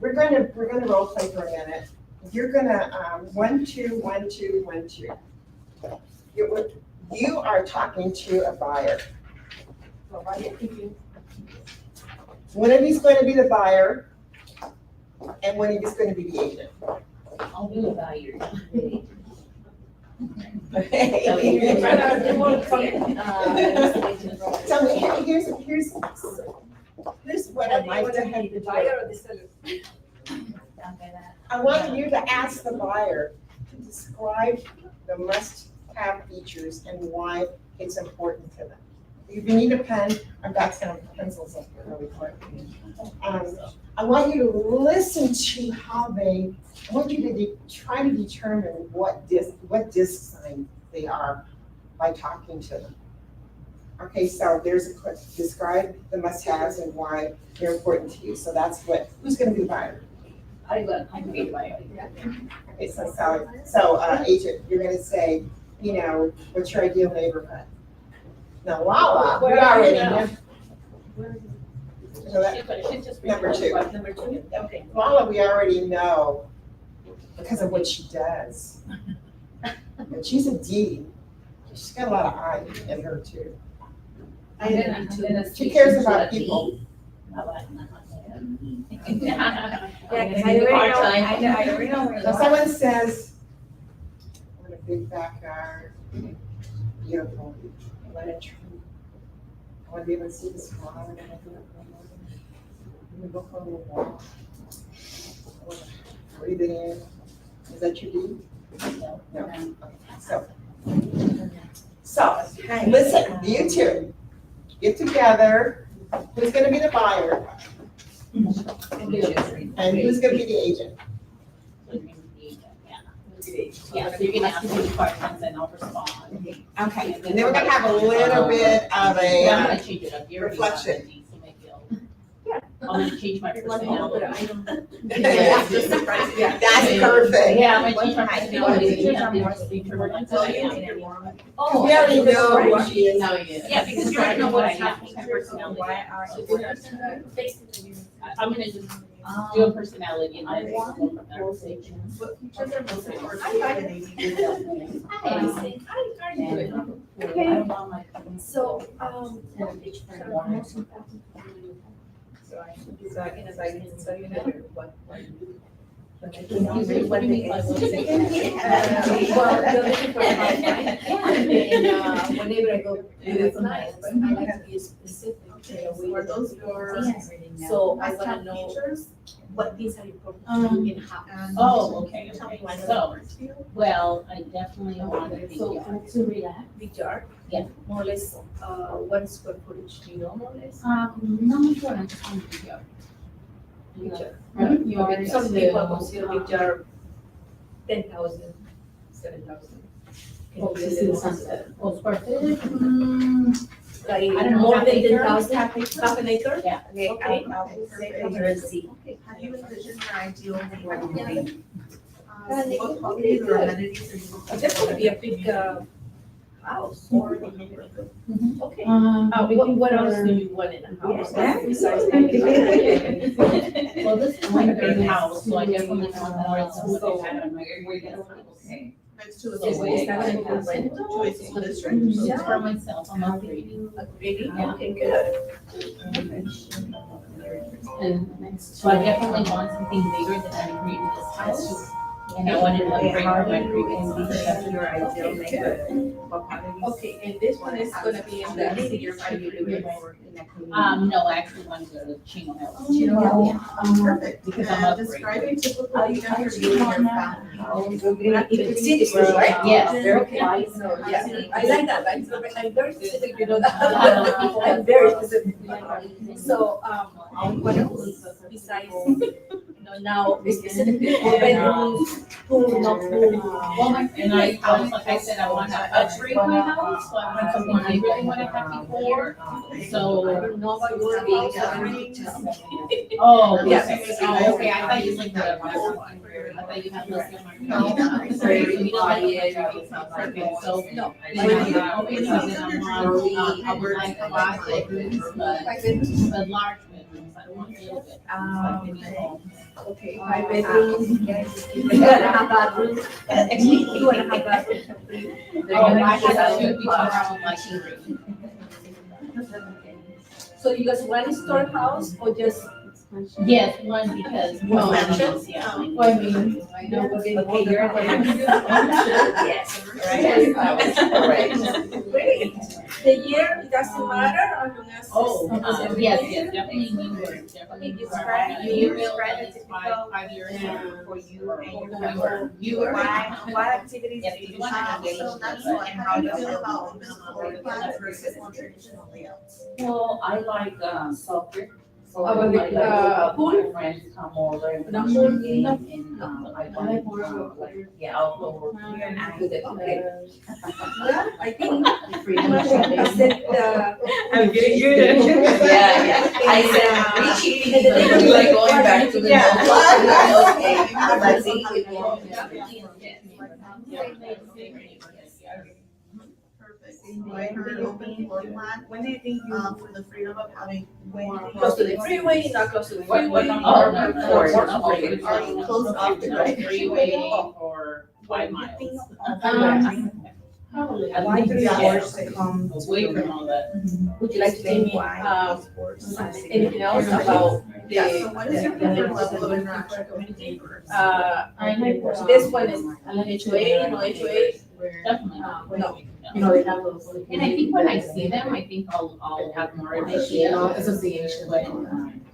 We're gonna role play for a minute. You're gonna 1, 2, 1, 2, 1, 2. You are talking to a buyer. One of you's going to be the buyer, and one of you's going to be the agent. I'll do it by your. So here's what I'd like to have you do. I want you to ask the buyer to describe the must-have features and why it's important to them. If you need a pen, I've got some pencils up here really quick. I want you to listen to how I want you to try to determine what disc sign they are by talking to them. Okay, so there's a quick, describe the must-haves and why they're important to you. So that's who's gonna be the buyer? I can be by. Okay, so agent, you're gonna say, you know, what's your ideal neighborhood? Now, Lala, we already know. So that, number 2. Okay. Lala, we already know because of what she does. And she's a D. She's got a lot of I in her too. She cares about people. If someone says, I want a big backyard, beautiful, I want a tree, I want to be able to see the sky, I want to go for a little walk. I want to breathe it in. Is that your D? No. Okay. So, listen, you two, get together. Who's gonna be the buyer? And who's gonna be the agent? Yeah, so you can ask me questions and I'll respond. Okay, and then we're gonna have a little bit of Yeah, I'm a gonna change it up. You're reflection. I'm gonna change my personality. That's perfect. Yeah, I'm gonna change my personality. Oh. We already know who she is. Yeah, because you already know what I have, my personality. I'm gonna just do a personality and then go from there. Whenever I go, it's nice, but I like to be specific. Are those yours? So I wanna know what things are important in house. Oh, okay, so, well, I definitely want to be. So to relax, big yard. Yeah. More or less, 1 square footage, do you know more or less? Not sure, I'm just on the yard. Big yard. Yard, Some people consider big yard 10,000, 7,000. Oh, this is sunset. Oh, square footage? like I don't know, more half than acre? 10,000, half an acre? Yeah. Okay, Okay. I'll say literacy. Have you envisioned your ideal neighborhood? What qualities or amenities are you looking That's for? gonna be a big, house or neighborhood. Okay. What else do you want in a house? Yeah. Besides Well, this is my big house, so I definitely want more school. Next to a Is school. that gonna be rental? To a school district. It's for myself, I'm upgrading. Really? Yeah. Okay, good. And so I definitely want something bigger than I agree with this house. And I wanted to upgrade from my previous. Your ideal neighborhood. What qualities? Okay, and this one is gonna be in the city or are you living for? No, I actually want to go to Chino Hills. Perfect. Because I'm And upgrading. describe a typical weekend for you and your family. Even cities, right? Yes. Okay. So, yeah, I like that, I'm very specific, you know that. I'm very specific. So, what else besides, now specifically, four bedrooms, pool, no pool? Well, and I was, like I said, I want to upgrade my house, so I want something bigger than what I had before. I So, don't know about your house, oh, Yes. yes, oh, okay, I thought you said that. I thought you had listed my. Sorry. Okay, so, No. okay, so then I would like 5 bedrooms, but large bedrooms, I don't want little bedrooms. Like mini homes. Okay, 5 bedrooms. You gotta have bathrooms. You wanna have bathrooms. Oh, I had to be around like 3. So you guys want a storehouse or just? Yes, one because. One mansion? Yeah. Well, I mean, I know what they. Okay, you're Yes. Great. The year, it doesn't matter as long as. Oh, yes, definitely newer, definitely You newer. describe- A you new build describe that the is typical- 5 years For you and your Newer, family. newer. What activities Yes, do you we do want to to engage engage in them, them, but and how do you feel about open floor plans versus more traditional layouts? Well, I like soccer. So Oh, I the, like to have pool? my friends come over and The watch pool? the game and I want like, yeah, outdoor. Okay. Well, I think I said, I'm getting good at it. Yeah, yeah. I said, we cheating, And the but neighborhood we like going back to the. Yeah. Okay, but see, Perfect. I heard open floor plan. When do you think for the freedom of having, when do you? close to the freeway, not close to the What, freeway. oh, no, of course, Are you close off the the freeway? freeway for 5 miles. Probably. Why 3 hours to come? Away from all that. Would you like to tell me, anything else about the? Yeah, so what is your preferred level of interaction with neighbors? This one is HOA, no HOA? Definitely. No. No, they have those. And I think when I see them, I think I'll have more of an idea. Association.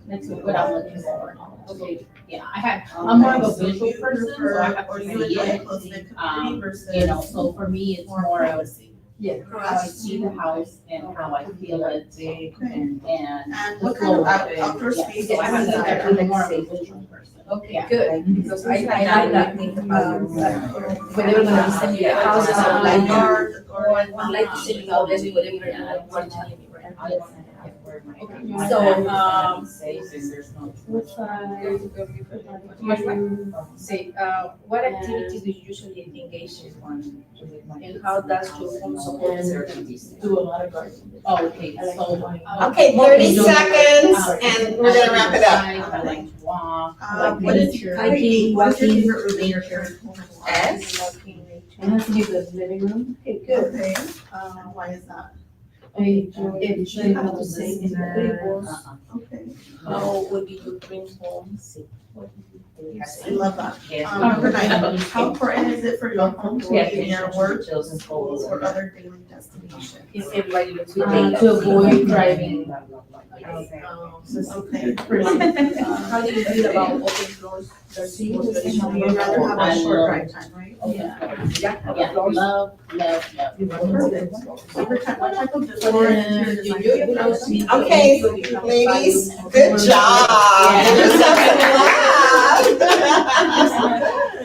That's what I'm looking for. Okay, yeah, I'm more of a visual person, so I have Or to you see enjoy a it. close-knit community versus? You know, so for me, it's more of Yeah. how I see the house and how I feel it and And the what kind of flow of it. outdoor Yeah, space? so I have to desire? be more of a visual person. Okay, good, because I like that, whenever gonna be sending a house, Houses I on like, backyard or I like to send you all this, whatever you want to tell me, right? Okay. So, say, what activities do you usually engage in? And how does your home support service? Do a lot of gardening. Oh, okay, so. Okay, 30 seconds, and we're gonna wrap it up. I like to walk. I like What is, nature. Hiking, what is your walking. favorite room in your current home? It has to be the living room. Okay, good. Okay, why is that? If you have to say in the Okay, how would be your dream home? I love that. Renee, how important is it for your home to be near work, schools, or other daily destinations? Is everybody looks To avoid driving. Okay. How do you feel about open floors? You'd rather have a short drive time, right? Yeah, love. Perfect. What type of decor and interior design? Okay, ladies, good job. Give yourself some love.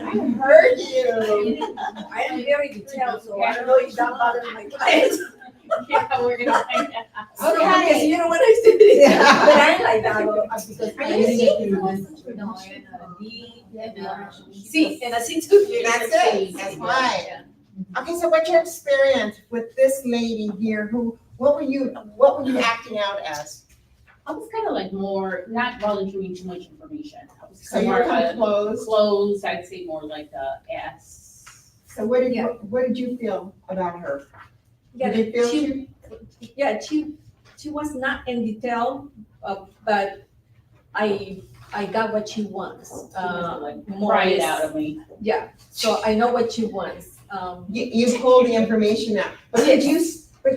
I heard you. I am very detailed, so I don't know if that bothers my clients. Yeah, we're gonna find out. Okay, so you don't want to say it. Yeah. But I like that one, because Are I you really No, and a D, and see, and I see two. That's it, that's right. Okay, so what's your experience with this lady here, what were you acting out as? I was kind of like more, not volunteering too much information. I was So you were more kind of closed, closed, I'd say more like a S. so what did you feel about her? Yeah, Did you feel she was not in detail, but I got what she wants. More or Pry it less. out of me. Yeah, so I know what she wants. You pulled the information out, but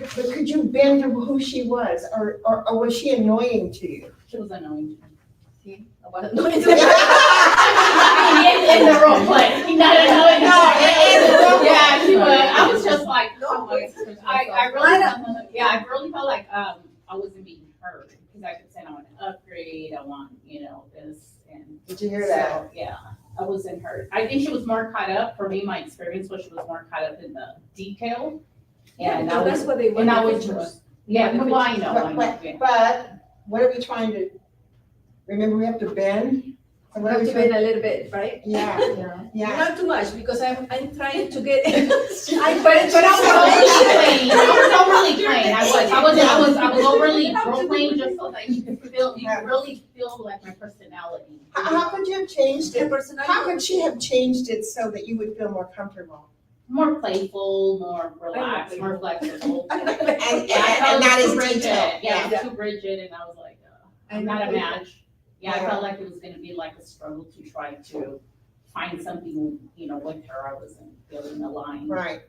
could you bend to who she was, or was she annoying to you? She was annoying. See, I wasn't knowing. In the role play, not annoying. No, in the role play. Yeah, she was. I was just like, oh my goodness. I really felt like I wasn't being heard, because I kept saying I want an upgrade, I want, this, and Did you hear that? so, yeah, I wasn't heard. I think she was more caught up, for me, my experience was she was more caught up in the detail. And I That's was, what they want. and I the was pictures. just, yeah, well, I know, yeah. But what are we trying to, remember we have to bend? So We what are have we to trying- bend a little bit, right? Yeah. Not too much, because I'm trying to get. But I was overly plain. I was overly role playing, just so that you could really feel like my personality. How could you have changed Her it? personality. How could she have changed it so that you would feel more comfortable? More playful, more relaxed, more flexible. And I felt not as too rigid. detailed. Yeah, Yeah. too rigid, and I was like, I I'm know. not a match. Yeah, I Yeah. felt like it was gonna be like a struggle to try to find something, with her. I wasn't feeling aligned. Right.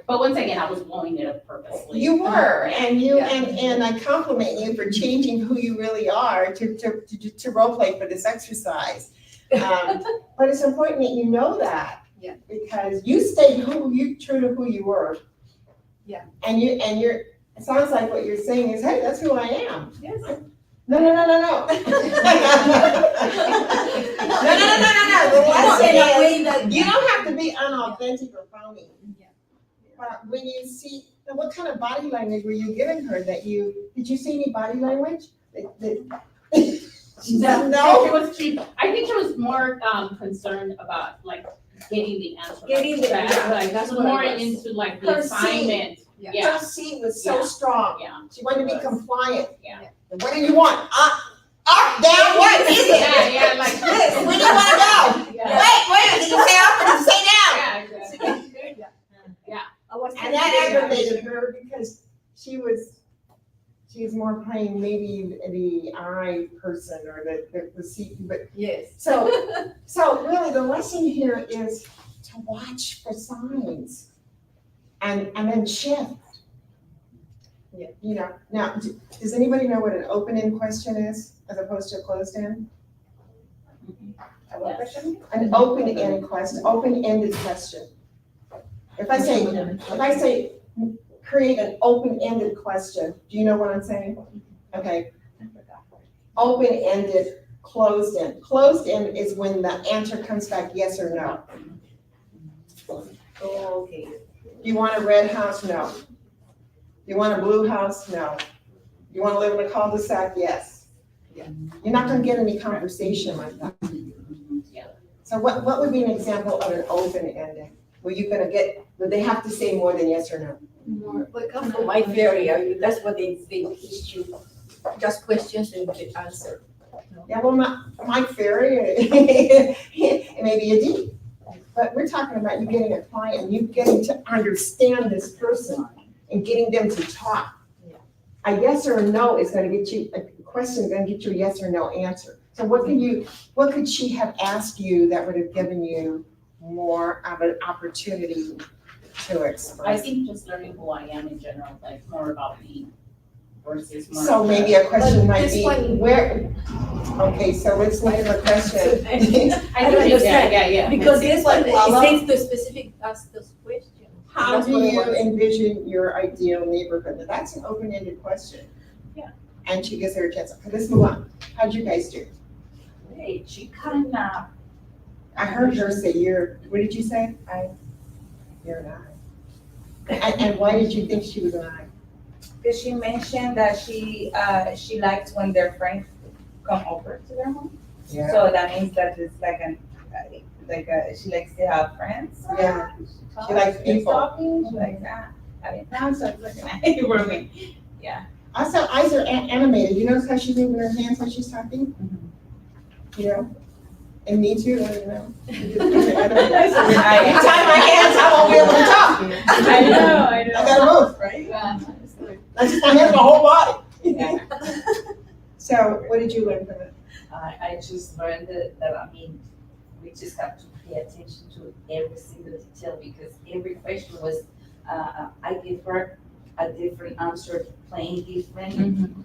But once again, I was blowing it up purposely. You were, and Yeah. and I compliment you for changing who you really are to role play for this exercise. But it's important that you know that. Yeah. Because you stayed true to who you were. Yeah. And you're, it sounds like what you're saying is, hey, that's who I am. Yes. No. No. No. The lesson In a is, way that. you don't have to be unauthentic or phony. Yeah. But when you see, now what kind of body language were you giving her did you see any body language? No? I think she was more concerned about like getting the answer. Getting the- back. yeah, Like, that's was what it more was. into like the Her assignment. Yeah. Yeah, Her seat was so Yeah. strong. yeah. She wanted to be Yes. compliant. Yeah. What do you want? Up, down, what is it? Yeah, like This, where do you wanna go? Yeah. Wait, did you say up or did you say down? Yeah, exactly. I was And that aggravated her because she was more playing maybe the I person or the seat, but Yes. so really the lesson here is to watch for signs and then shift. Yeah. Now, does anybody know what an open-end question is as opposed to a closed-end? A what question? An open-ended question. If I say create an open-ended question, do you know what I'm saying? Okay. Open-ended, closed-end. Closed-end is when the answer comes back yes or no. Oh, okay. You want a red house? No. You want a blue house? No. You want to live in a cul-de-sac? Yes. Yeah. You're not going to get any conversation like that. Yeah. So what would be an example of an open-ended? Would they have to say more than yes or no? More, but come from my area, that's what they teach you. Just questions and the answer. Yeah, well, Mike Ferry, it may be a D. But we're talking about you getting a client, and you getting to understand this person and getting them to talk. Yeah. A yes or a no is gonna get you, a question is gonna get you a yes or no answer. So what could she have asked you that would have given you more of an opportunity to I express? think just learning who I am in general, like more about me versus more. So maybe a question But might this be, one- okay, so let's look at the question. I think, understand. yeah. Because this one, it says to specific, ask those questions. How That's do what it you was. envision your ideal neighborhood? Now, that's an open-ended question. Yeah. And she gets her chance. Okay, let's move on. How'd you guys do? Hey, she kinda, I heard her say what did you say? You're an I. And why did you think she was an I? Because she mentioned that she likes when their friends come over to their home. Yeah. So that means that it's she likes to have friends. Yeah. She likes people. Talking, she likes having fun, so it's like nice for me. Also, eyes are animated. You notice how she's moving her hands when she's talking? You know? And me too, I don't know. Anytime my hands, I won't be able to talk. I know. I gotta move, right? Yeah. That's just my hands, my whole body. Yeah. So what did you learn from it? I just learned that, I mean, we just have to pay attention to every single detail because every question was, I give her a different answer, playing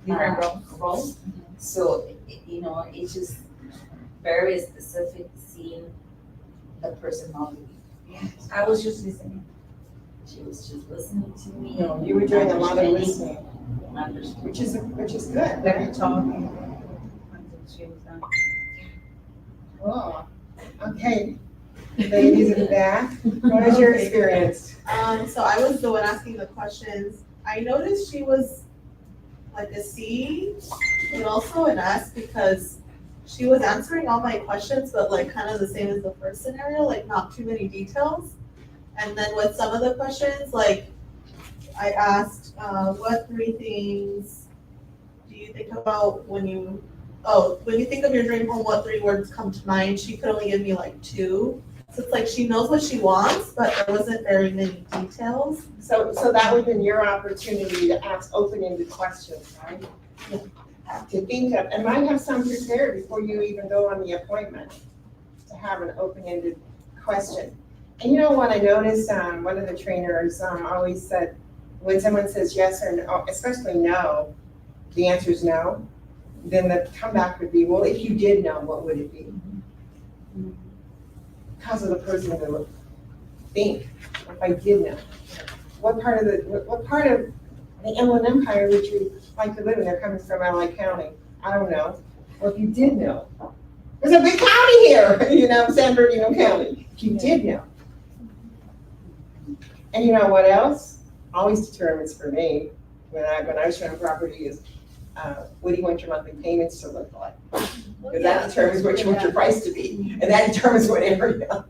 different roles. So, you know, it's just very specific seeing the personality. I was just listening. She was just listening to me. No, you were doing a lot of listening, Understanding. which is good. Let her talk until she was done. Oh, okay. Ladies in the back, what was your experience? So I was the one asking the questions. I noticed she was like a C, but also an S because she was answering all my questions, but like kind of the same as the first scenario, like not too many details. And then with some of the questions, like I asked, what 3 things do you think about when you think of your dream home, what 3 words come to mind? She could only give me like 2. So it's like she knows what she wants, but there wasn't very many details. So that would have been your opportunity to ask open-ended questions, right? To think of, and might have some prepared before you even go on the appointment, to have an open-ended question. And you know what I noticed, one of the trainers always said, when someone says yes or no, especially no, the answer is no, then the comeback would be, well, if you did know, what would it be? Because of the person to think, if I did know, what part of the Inland Empire would you like to live in? They're coming from LA County. I don't know. Well, if you did know, there's a big county here, you know, San Bernardino County. If you did know. And you know what else? Always determines for me when I was showing property is, what do you want your monthly payments to look like? Because that determines what you want your price to be, and that determines what area.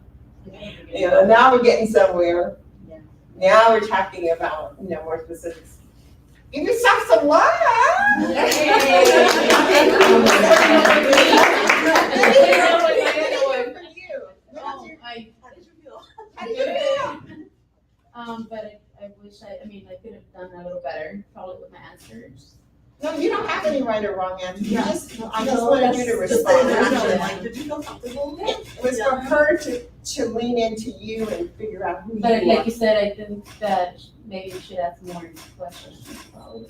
You know, now we're getting somewhere. Now we're talking about, you know, more specifics. Give yourself some love. How did you feel? But I wish I could have done a little better, probably with my answers. No, you don't have any right or wrong answer. You Yeah. I just wanted you to respond. Like, did you feel comfortable? It was for her to lean into you and figure out who But you like are. you said, I think that maybe we should ask more questions. Probably.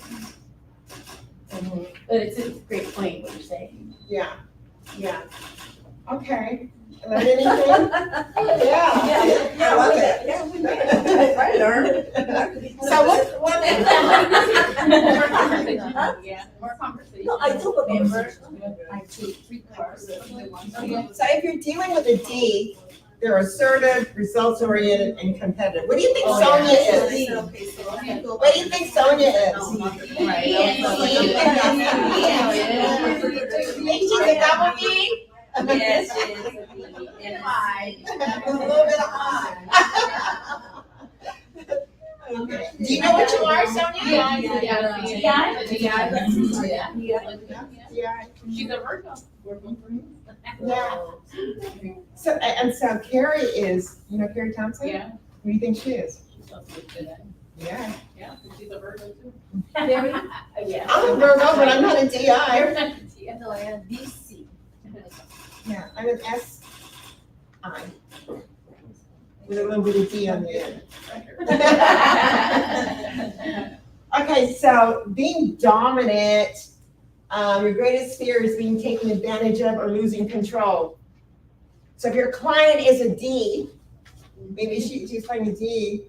But it's a great point what you're saying. Yeah. Okay. Learn anything? Yeah. I love it. Yeah, we did. I learned. So what? Yeah, more conversation. No, I took a Remember? I took 3 cars. So if you're dealing with a D, they're assertive, results-oriented, and competitive. What do you think Sonia is? What do you think Sonia is? She's a double D? Yes, it is. And A little bit of I. Okay. Do you know what you are, Sonia? Yeah. She's a Virgo. Yeah. So Carrie is, you know Carrie Thompson? Yeah, Who do you think she is? she's supposed to be good at it. Yeah. Yeah, she's a Virgo too. Yeah. I'm a Virgo, but I'm not a DI. No, I am DC. Yeah, I'm an SI. With a little bit of D on the end. Okay, so being dominant, your greatest fear is being taken advantage of or losing control. So if your client is a D, maybe she's playing a D,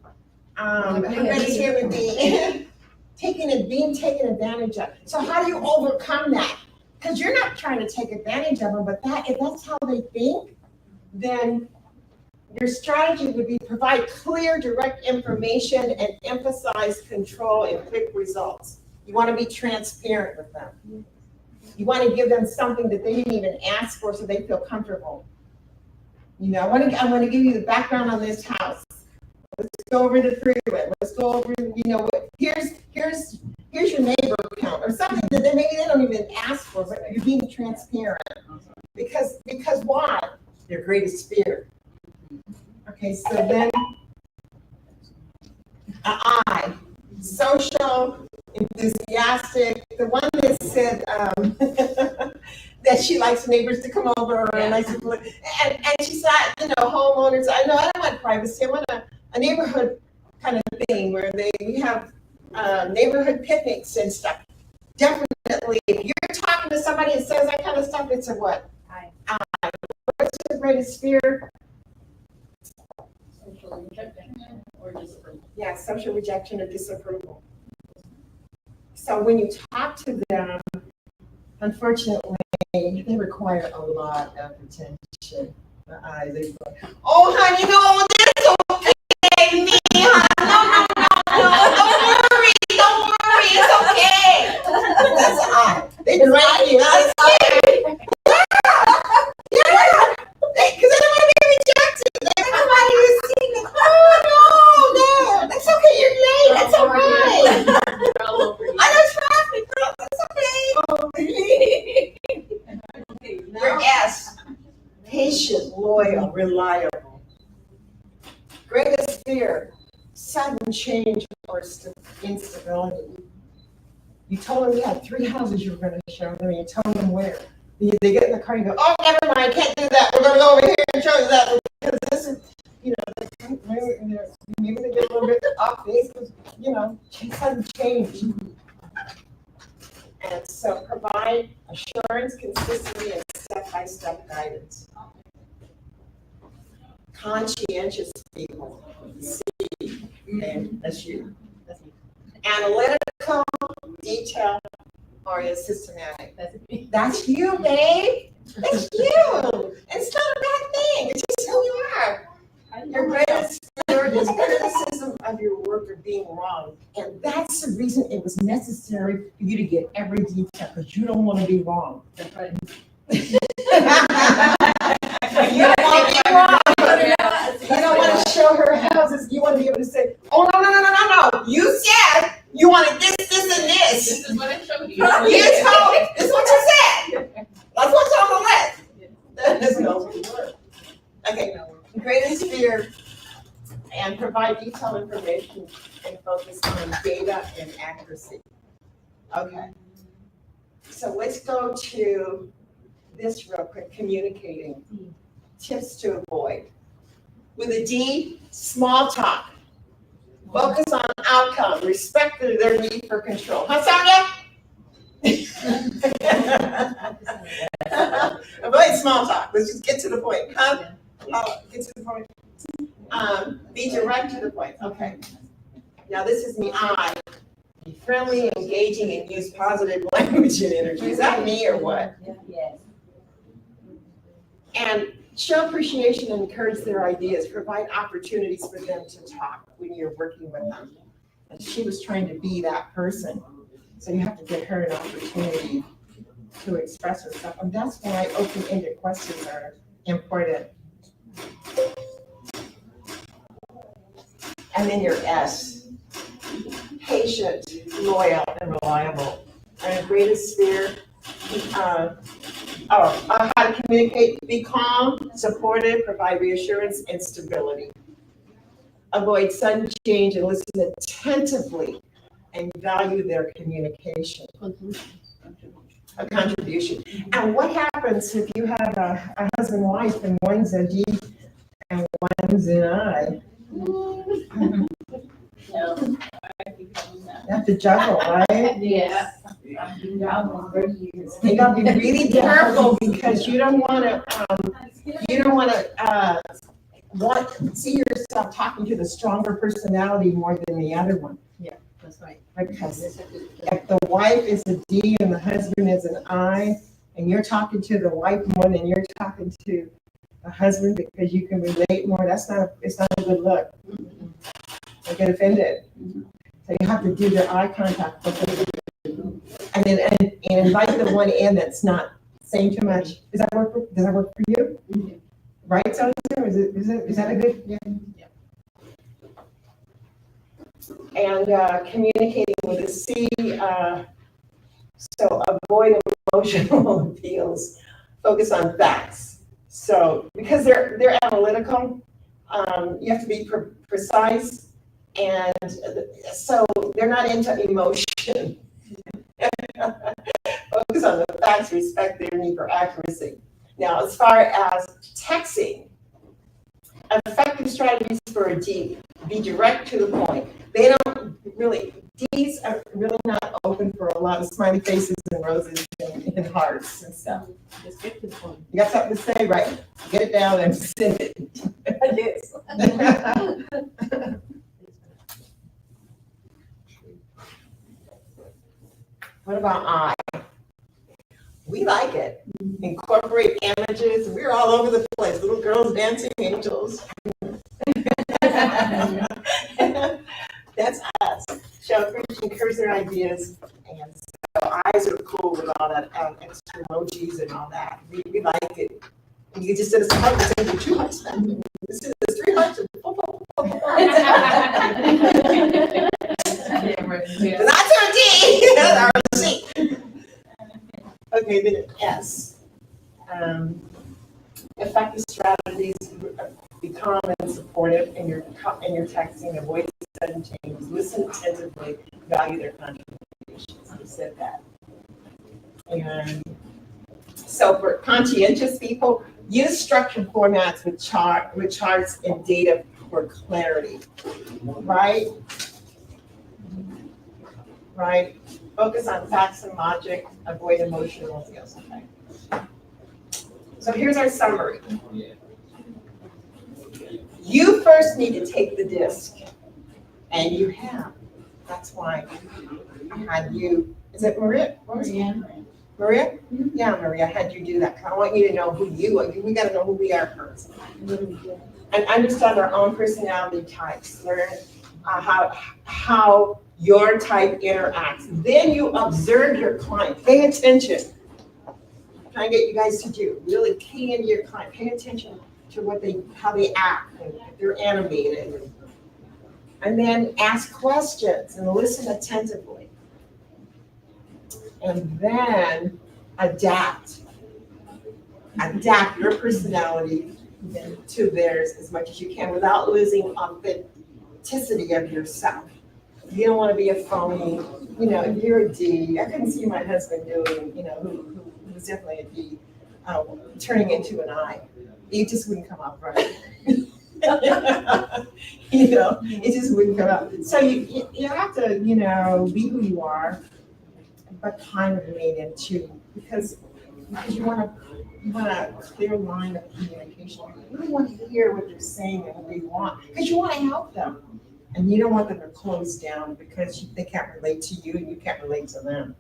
her greatest fear would be being taken advantage of. So how do you overcome that? Because you're not trying to take advantage of them, but if that's how they think, then your strategy would be provide clear, direct information and emphasize control and quick results. You want to be transparent with them. You want to give them something that they didn't even ask for so they feel comfortable. You know, I want to give you the background on this house. Let's go over the freeway. Let's go over, you know, here's your neighbor count or something that maybe they don't even ask for, but you're being transparent. Because why? Their greatest fear. Okay, so then I, social, enthusiastic, the one that said that she likes neighbors to come over and likes to, and she's not, you know, homeowners. I know I don't want privacy. I want a neighborhood kind of thing where we have neighborhood picnics and stuff. Definitely, if you're talking to somebody that says that kind of stuff, it's a what? What's the greatest fear? Social rejection or disapproval. Yeah, social rejection or disapproval. So when you talk to them, unfortunately, they require a lot of attention. Oh, honey, no, that's okay, me, honey. No, don't worry, it's okay. That's all. They drag you. Yeah. Because they don't want to be rejected. Everybody is seeing them. Oh, no, that's okay. You're late. That's all right. I know traffic, girl. That's okay. Your S. Patient, loyal, reliable. Greatest fear, sudden change or instability. You told them you had 3 houses you were going to show them, and you told them where. They get in the car and go, oh, never mind, can't do that. We're going to go over here and show you that. Because this is, you know, maybe they get a little bit off base, because, you know, sudden change. And so provide assurance, consistency, and step-by-step guidance. Conscientious people. C. Okay, that's you. Analytical, detail, or systematic. That's you, babe. That's you. And it's not a bad thing. It's just who you are. Your greatest spirit is criticism of your work or being wrong. And that's the reason it was necessary for you to get every detail, because you don't want to be wrong. That's right. You don't want to be wrong. You don't want to show her houses. You want to be able to say, oh, no. You said you wanted this, and this. This is what I showed you. You told me. This is what you said. That's what's on the list. That doesn't always work. Okay. Greatest fear, and provide detailed information and focus on data and accuracy. Okay. So let's go to this real quick, communicating. Tips to avoid. With a D, small talk. Focus on outcome, respect their need for control. Huh, Sonia? Avoid small talk. Let's just get to the point. Huh? Get to the point. Be direct to the point. Okay. Now this is me. I. Be friendly, engaging, and use positive language and energy. Is that me or what? Yes. And show appreciation and encourage their ideas. Provide opportunities for them to talk when you're working with them. And she was trying to be that person. So you have to give her an opportunity to express herself. And that's why open-ended questions are important. And then your S, patient, loyal, and reliable. And your greatest fear, how to communicate, be calm, supportive, provide reassurance and stability. Avoid sudden change and listen attentively and value their communication. A contribution. And what happens if you have a husband and wife and one's a D and one's an I? No, I think You have to juggle, right? yeah. I've been down for years. You gotta be really careful because you don't wanna, see yourself talking to the stronger personality more than the other one. Yeah, that's right. Because if the wife is a D and the husband is an I, and you're talking to the wife more than you're talking to the husband because you can relate more, it's not a good look. They get offended. So you have to do the eye contact. And then, and invite the one in that's not saying too much. Does that work for you? Right, so is that a good? Yeah. And communicating with a C, so avoid emotional appeals, focus on facts. So, because they're analytical, you have to be precise, and so they're not into emotion. Focus on the facts, respect their need for accuracy. Now, as far as texting, effective strategies for a D, be direct to the point. They don't really, D's are really not open for a lot of smiley faces and roses and hearts and stuff. Just get to the point. You got something to say, right? Get it down and send it. Yes. What about I? We like it. Incorporate images. We're all over the place. Little girls dancing angels. That's us. Show appreciation, encourage their ideas, and so eyes are cool with all that extra emojis and all that. We like it. And you just did a heart and say 2 hearts. This is 3 hearts. Not to a D. Or a C. Okay, then an S. Effective strategies, be calm and supportive in your texting, avoid sudden changes, listen attentively, value their contributions. I said that. And so for conscientious people, use structured formats with charts and data for clarity. Right? Right? Focus on facts and logic, avoid emotional appeals. Okay. So here's our summary. You first need to take the disc, and you have. That's why I had you. Is it Maria? Maria? Yeah, Maria, I had you do that. I want you to know who you are. We got to know who we are first, and understand our own personality types. Learn how your type interacts. Then you observe your client. Pay attention. I'm trying to get you guys to do. Really key into your client. Pay attention to how they act, and if they're animated. And then ask questions and listen attentively. And then adapt. Adapt your personality to theirs as much as you can without losing authenticity of yourself. You don't want to be a phony. You know, if you're a D, I couldn't see my husband doing, who was definitely a D, turning into an I. It just wouldn't come out right. It just wouldn't come out. So you have to, be who you are, but kind of lean into, because you want a clear line of communication. You really want to hear what they're saying and what they want, because you want to help them. And you don't want them to close down because they can't relate to you and you can't relate to them.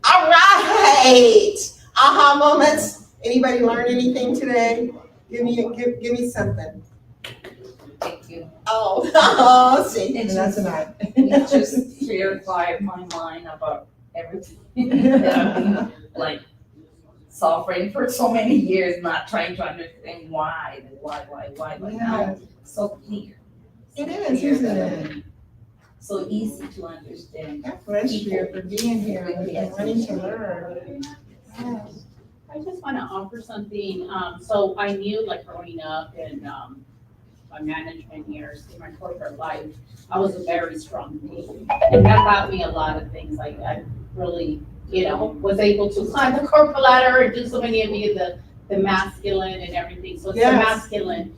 All right. Aha moments. Anybody learn anything today? Give me something. Thank you. Oh, see, It's that's just- not. It just clarified my mind about everything that I've been suffering for so many years, not trying to understand why, but now so clear. It is, isn't it? So easy to understand. God bless you for being here and wanting to learn. Yes. I just want to offer something. So I knew, growing up in my management years, in my corporate life, I was a very strong team. And that got me a lot of things. I really, was able to climb the corporate ladder and do so many of the masculine and everything. So it's the masculine.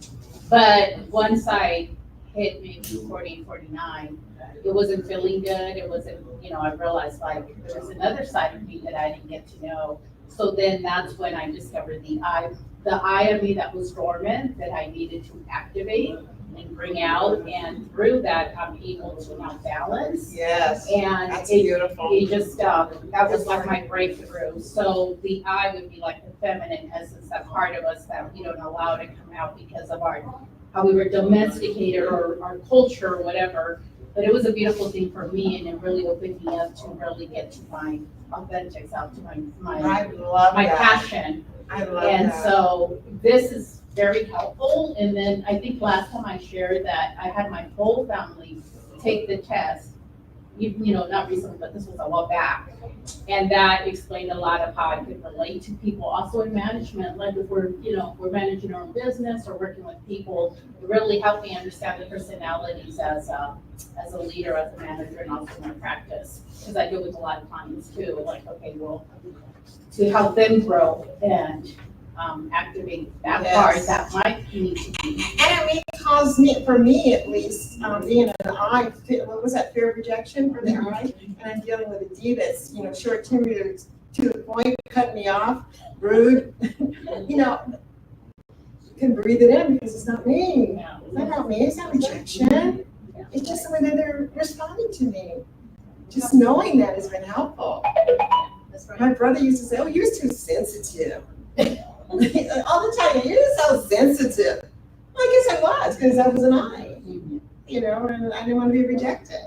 But once I hit maybe 40, 49, it wasn't feeling good. It wasn't, I realized there was another side of me that I didn't get to know. So then that's when I discovered the I of me that was dormant, that I needed to activate and bring out. And through that, I'm able to now balance. Yes. And That's beautiful. it just, that was my breakthrough. So the I would be the feminine essence, that part of us that we don't allow to come out because of how we were domesticated or our culture or whatever. But it was a beautiful thing for me, and it really opened me up to really get to my authentic self, to my I love my that. passion. I love And that. so this is very helpful. And then I think last time I shared that I had my whole family take the test, you know, not recently, but this was a while back. And that explained a lot of how I could relate to people, also in management, like if we're, you know, we're managing our own business or working with people, it really helped me understand the personalities as a leader, as a manager, and also in my practice. Because I deal with a lot of clients too, like, okay, well, to help them grow and activate that part Yes. that might need to be. And it caused me, for me at least, being an I, what was that, fear of rejection for the I? And I'm dealing with a D that's, you know, short-tempered to the point, cut me off, rude. You know, you can breathe it in because it's not me. It's not about me, it's not rejection. It's just the way that they're responding to me. Just knowing that has been helpful. That's right. My brother used to say, oh, you're too sensitive. All the time, you're so sensitive. Well, I guess I was, because I was an I, you know, and I didn't want to be rejected.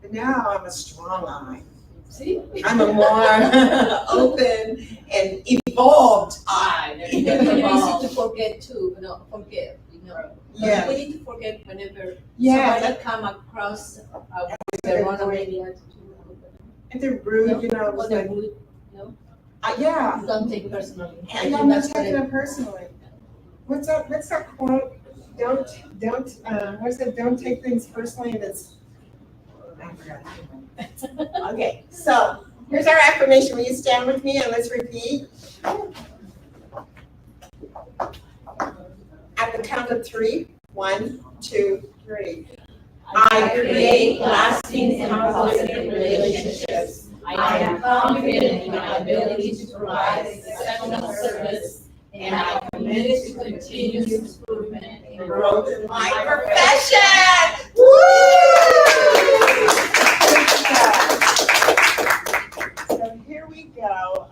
But now I'm a strong I. See? I'm a more open and evolved I. It's easy to forget too, you know, forgive, you know. Yeah. We need to forget whenever Yeah, somebody come across the wrong way. and they're rude, you know, Or it's they're like, rude, no? yeah. Don't take it personally. I And think I'm not that's what taking it- it personally. What's that quote? Don't take things personally, that's. I forgot. Okay, so here's our affirmation. Will you stand with me and let's repeat? At the count of 3, 1, 2, 3. I create lasting and positive relationships. I am confident in my ability to provide exceptional service, and I am committed to continuous improvement and growth in My my profession! Woo! So here we go.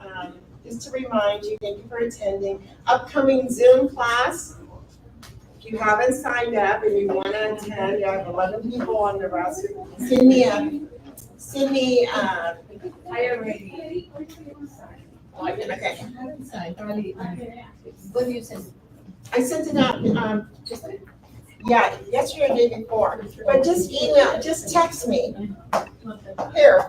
Just to remind you, thank you for attending. Upcoming Zoom class. If you haven't signed up and you want to attend, you have 11 people on the roster. Send me Tailoring. okay. Probably, what do you send? I sent it out, yeah, yesterday or the day before. But just email, just text me. Here,